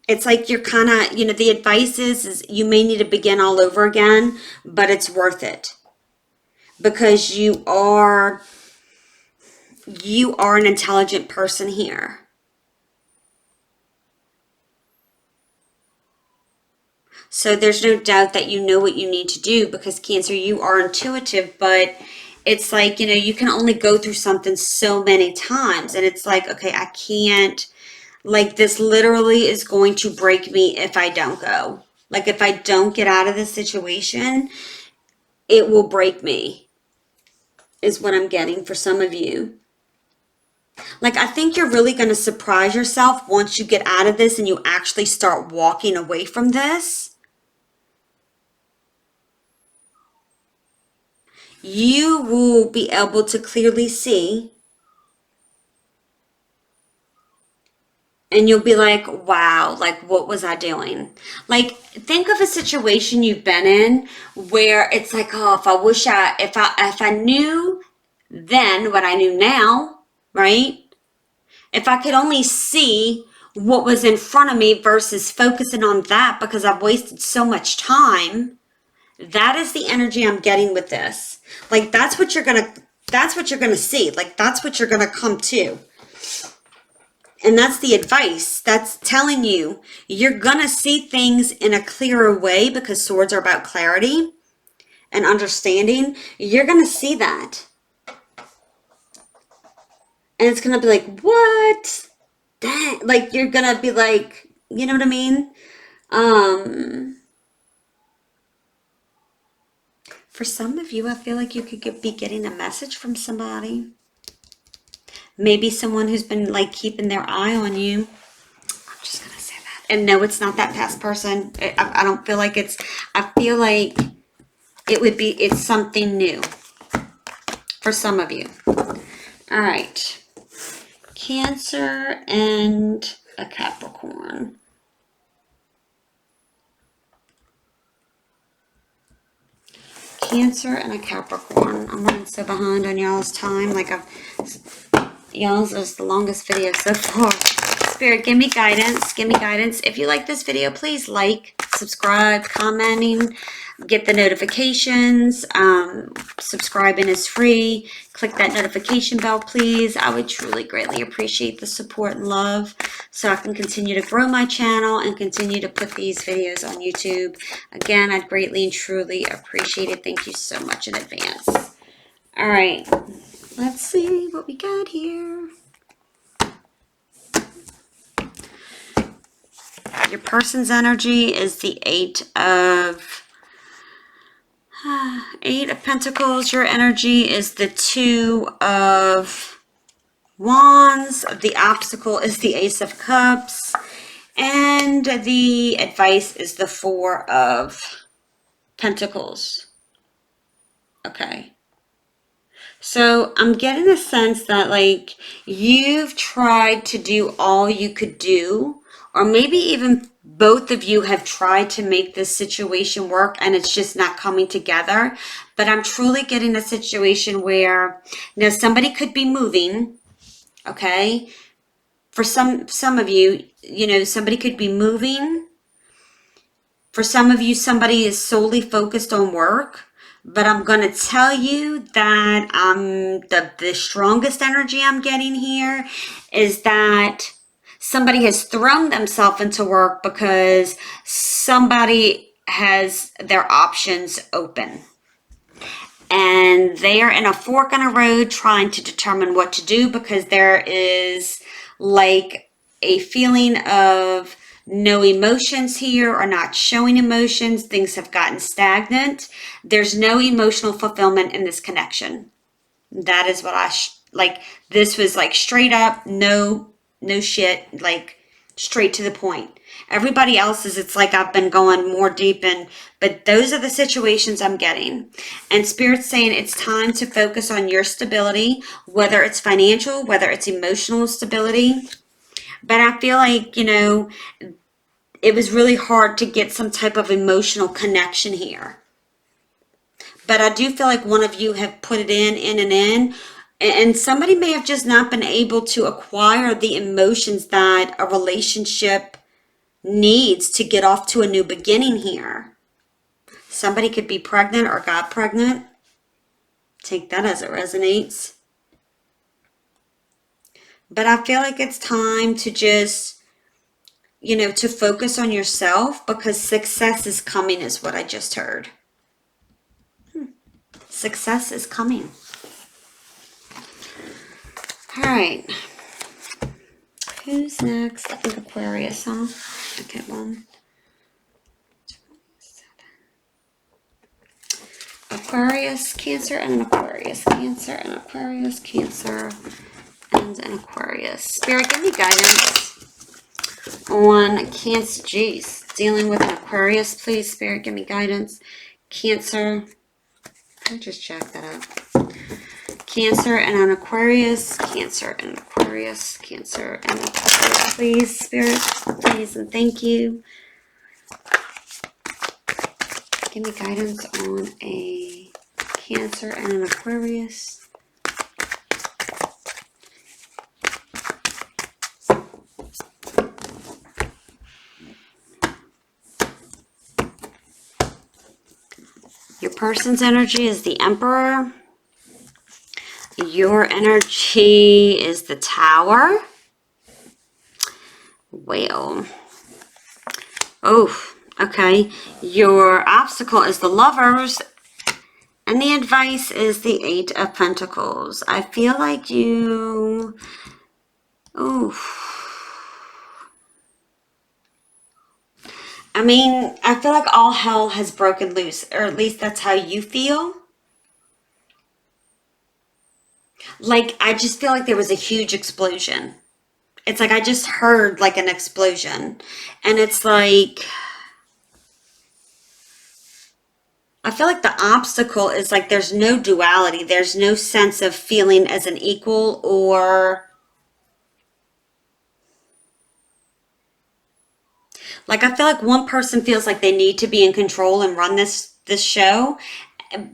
It's like you're kind of, you know, the advice is you may need to begin all over again, but it's worth it because you are an intelligent person here. So there's no doubt that you know what you need to do, because Cancer, you are intuitive, but it's like, you know, you can only go through something so many times. And it's like, okay, I can't, like, this literally is going to break me if I don't go. Like, if I don't get out of this situation, it will break me, is what I'm getting for some of you. Like, I think you're really going to surprise yourself once you get out of this and you actually start walking away from this. You will be able to clearly see, and you'll be like, wow, like, what was I doing? Like, think of a situation you've been in where it's like, oh, if I knew then what I knew now, right? If I could only see what was in front of me versus focusing on that because I've wasted so much time. That is the energy I'm getting with this. Like, that's what you're gonna see. Like, that's what you're gonna come to. And that's the advice. That's telling you you're gonna see things in a clearer way, because swords are about clarity and understanding. You're gonna see that. And it's gonna be like, what? Dang. Like, you're gonna be like, you know what I mean? For some of you, I feel like you could be getting a message from somebody. Maybe someone who's been like keeping their eye on you. I'm just going to say that. And no, it's not that past person. I don't feel like I feel like it's something new for some of you. All right. Cancer and a Capricorn. Cancer and a Capricorn. I'm running so behind on y'all's time. Like, y'all's is the longest video so far. Spirit, give me guidance. Give me guidance. If you like this video, please like, subscribe, commenting, get the notifications. Subscribing is free. Click that notification bell, please. I would truly greatly appreciate the support and love, so I can continue to grow my channel and continue to put these videos on YouTube. Again, I'd greatly and truly appreciate it. Thank you so much in advance. All right, let's see what we got here. Your person's energy is the Eight of Pentacles. Your energy is the Two of Wands. The obstacle is the Ace of Cups. And the advice is the Four of Pentacles. Okay. So I'm getting the sense that like you've tried to do all you could do, or maybe even both of you have tried to make this situation work and it's just not coming together. But I'm truly getting a situation where now somebody could be moving, okay? For some of you, you know, somebody could be moving. For some of you, somebody is solely focused on work. But I'm going to tell you that the strongest energy I'm getting here is that somebody has thrown themselves into work because somebody has their options open. And they are in a fork in a road trying to determine what to do because there is like a feeling of no emotions here or not showing emotions. Things have gotten stagnant. There's no emotional fulfillment in this connection. That is what like. This was like straight up, no shit, like straight to the point. Everybody else's, it's like I've been going more deep in, but those are the situations I'm getting. And Spirit's saying it's time to focus on your stability, whether it's financial, whether it's emotional stability. But I feel like, you know, it was really hard to get some type of emotional connection here. But I do feel like one of you have put it in. And somebody may have just not been able to acquire the emotions that a relationship needs to get off to a new beginning here. Somebody could be pregnant or got pregnant. Take that as it resonates. But I feel like it's time to just, you know, to focus on yourself because success is coming is what I just heard. Success is coming. All right. Who's next? I think Aquarius, huh? Okay, 1, 27. Aquarius, Cancer, and an Aquarius. Cancer, and Aquarius, Cancer, and an Aquarius. Spirit, give me guidance on Cancer. Jeez, dealing with an Aquarius, please. Spirit, give me guidance. Cancer. I'll just check that out. Cancer and an Aquarius, Cancer and Aquarius, Cancer and Aquarius. Please, Spirit, please, and thank you. Give me guidance on a Cancer and an Aquarius. Your person's energy is the Emperor. Your energy is the Tower. Well, oh, okay. Your obstacle is the Lovers. And the advice is the 8 of Pentacles. I feel like you... Oh. I mean, I feel like all hell has broken loose. Or at least that's how you feel. Like, I just feel like there was a huge explosion. It's like I just heard like an explosion. And it's like... I feel like the obstacle is like there's no duality. There's no sense of feeling as an equal or... Like I feel like one person feels like they need to be in control and run this show.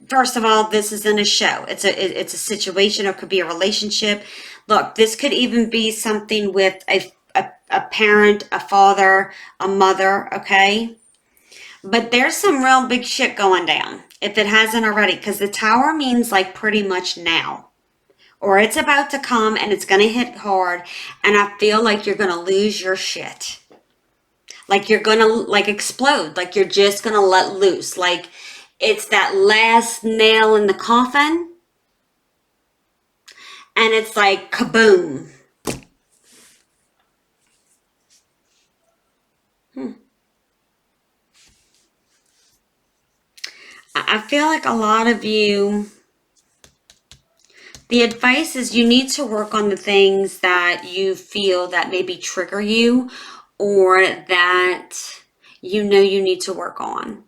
First of all, this isn't a show. It's a situation, or it could be a relationship. Look, this could even be something with a parent, a father, a mother, okay? But there's some real big shit going down, if it hasn't already, because the Tower means like pretty much now. Or it's about to come and it's going to hit hard, and I feel like you're going to lose your shit. Like you're going to like explode, like you're just going to let loose. Like it's that last nail in the coffin, and it's like kaboom. I feel like a lot of you, the advice is you need to work on the things that you feel that maybe trigger you or that you know you need to work on.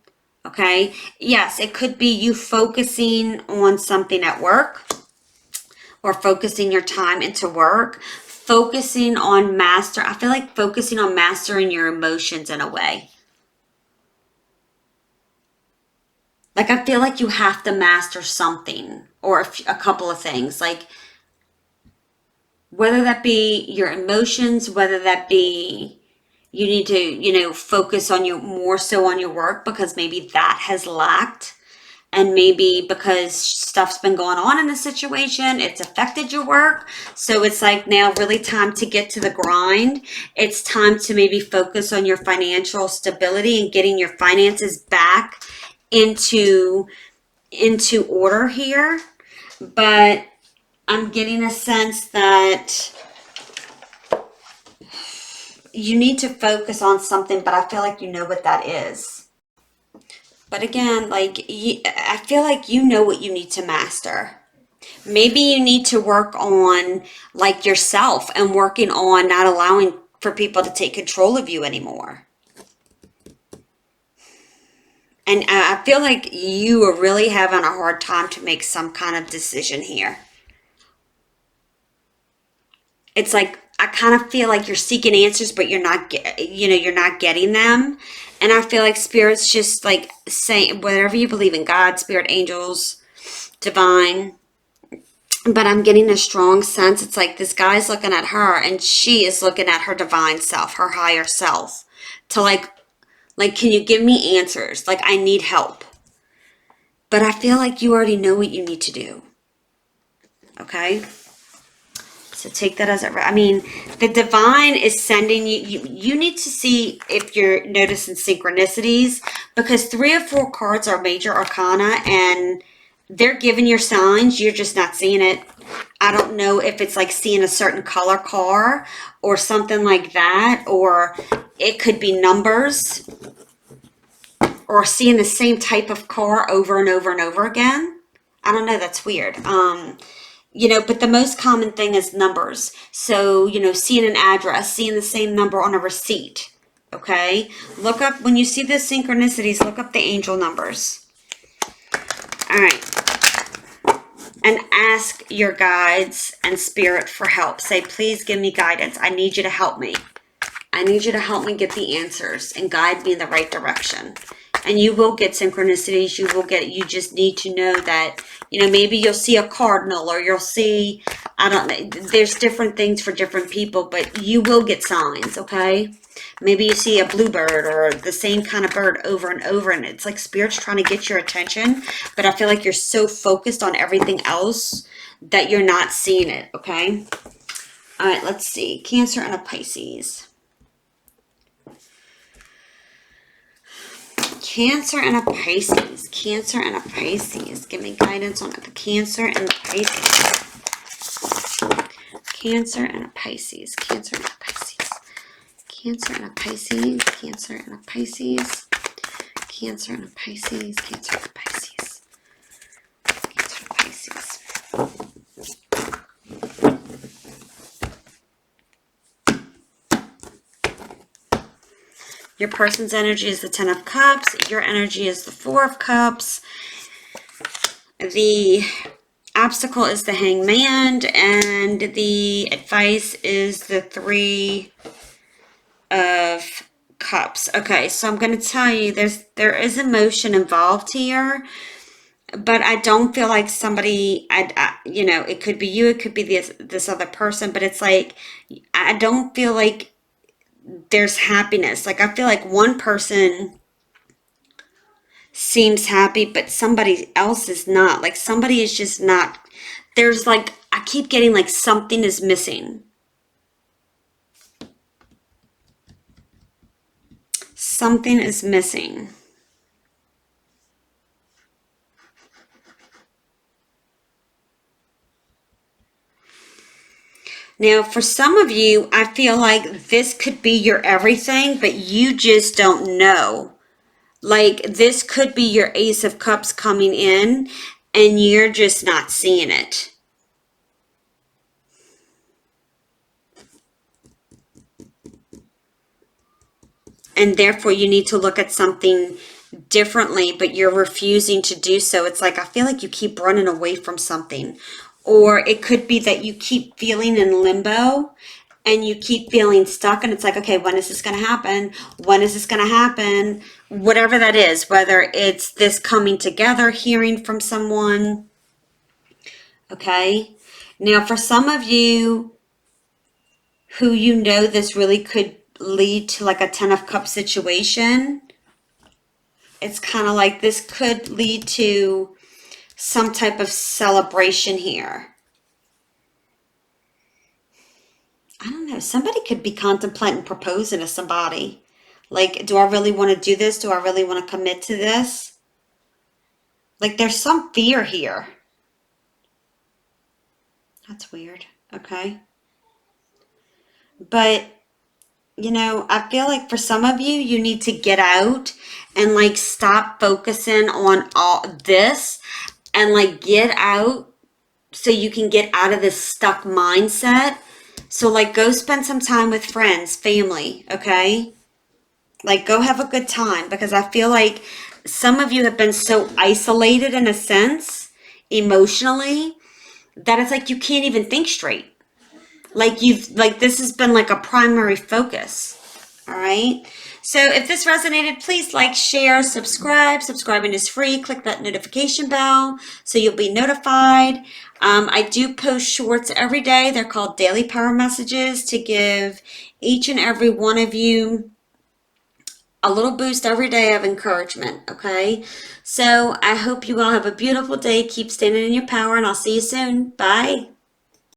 Okay? Yes, it could be you focusing on something at work. or focusing your time into work, focusing on I feel like focusing on mastering your emotions in a way. Like, I feel like you have to master something or a couple of things. Like, whether that be your emotions, whether that be you need to, focus on more so on your work because maybe that has lacked. And maybe because stuff's been going on in the situation, it's affected your work. So it's like now really time to get to the grind. It's time to maybe focus on your financial stability and getting your finances back into order here. But I'm getting a sense that you need to focus on something, but I feel like you know what that is. But again, like, I feel like you know what you need to master. Maybe you need to work on, like, yourself and working on not allowing for people to take control of you anymore. And I feel like you are really having a hard time to make some kind of decision here. It's like, I kind of feel like you're seeking answers, but you're not getting them. And I feel like Spirit's just like saying, whatever you believe in, God, Spirit, angels, divine. But I'm getting a strong sense. It's like this guy's looking at her and she is looking at her divine self, her higher self, to like, can you give me answers? Like, I need help. But I feel like you already know what you need to do. Okay? So take that as I mean, the divine is sending you need to see if you're noticing synchronicities, because 3 or 4 cards are major arcana and they're giving your signs. You're just not seeing it. I don't know if it's like seeing a certain color car or something like that, or it could be numbers, or seeing the same type of car over and over and over again. I don't know. That's weird. But the most common thing is numbers. So, seeing an address, seeing the same number on a receipt. Okay? Look up, when you see the synchronicities, look up the angel numbers. All right. And ask your guides and spirit for help. Say, please give me guidance. I need you to help me. I need you to help me get the answers and guide me in the right direction. And you will get synchronicities. You just need to know that, maybe you'll see a cardinal, or you'll see, I don't know, there's different things for different people, but you will get signs, okay? Maybe you see a bluebird or the same kind of bird over and over, and it's like Spirit's trying to get your attention, but I feel like you're so focused on everything else that you're not seeing it, okay? All right, let's see. Cancer and a Pisces. Cancer and a Pisces. Cancer and a Pisces. Give me guidance on the Cancer and the Pisces. Cancer and a Pisces. Cancer and a Pisces. Cancer and a Pisces. Cancer and a Pisces. Cancer and a Pisces. Cancer and a Pisces. Cancer and a Pisces. Your person's energy is the 10 of Cups. Your energy is the 4 of Cups. The obstacle is the Hangman. And the advice is the 3 of Cups. Okay, so I'm going to tell you, there is emotion involved here. But I don't feel like somebody, it could be you, it could be this other person. But it's like, I don't feel like there's happiness. Like, I feel like one person seems happy, but somebody else is not. Like, somebody is just not. There's like, I keep getting like something is missing. Something is missing. Now, for some of you, I feel like this could be your everything, but you just don't know. Like, this could be your Ace of Cups coming in, and you're just not seeing it. And therefore, you need to look at something differently, but you're refusing to do so. It's like, I feel like you keep running away from something, Or it could be that you keep feeling in limbo and you keep feeling stuck, and it's like, okay, when is this going to happen? When is this going to happen? Whatever that is, whether it's this coming together, hearing from someone. Okay. Now, for some of you who this really could lead to like a 10 of Cups situation, it's kind of like this could lead to some type of celebration here. I don't know. Somebody could be contemplating proposing to somebody. Like, do I really want to do this? Do I really want to commit to this? Like, there's some fear here. That's weird. Okay. But, I feel like for some of you, you need to get out and like stop focusing on all this and like get out so you can get out of this stuck mindset. So like go spend some time with friends, family, okay? Like go have a good time, because I feel like some of you have been so isolated in a sense emotionally that it's like you can't even think straight. Like this has been like a primary focus. All right. So if this resonated, please like, share, subscribe. Subscribing is free. Click that notification bell so you'll be notified. I do post shorts every day. They're called daily power messages to give each and every one of you a little boost every day of encouragement. Okay. So I hope you all have a beautiful day. Keep standing in your power, and I'll see you soon. Bye.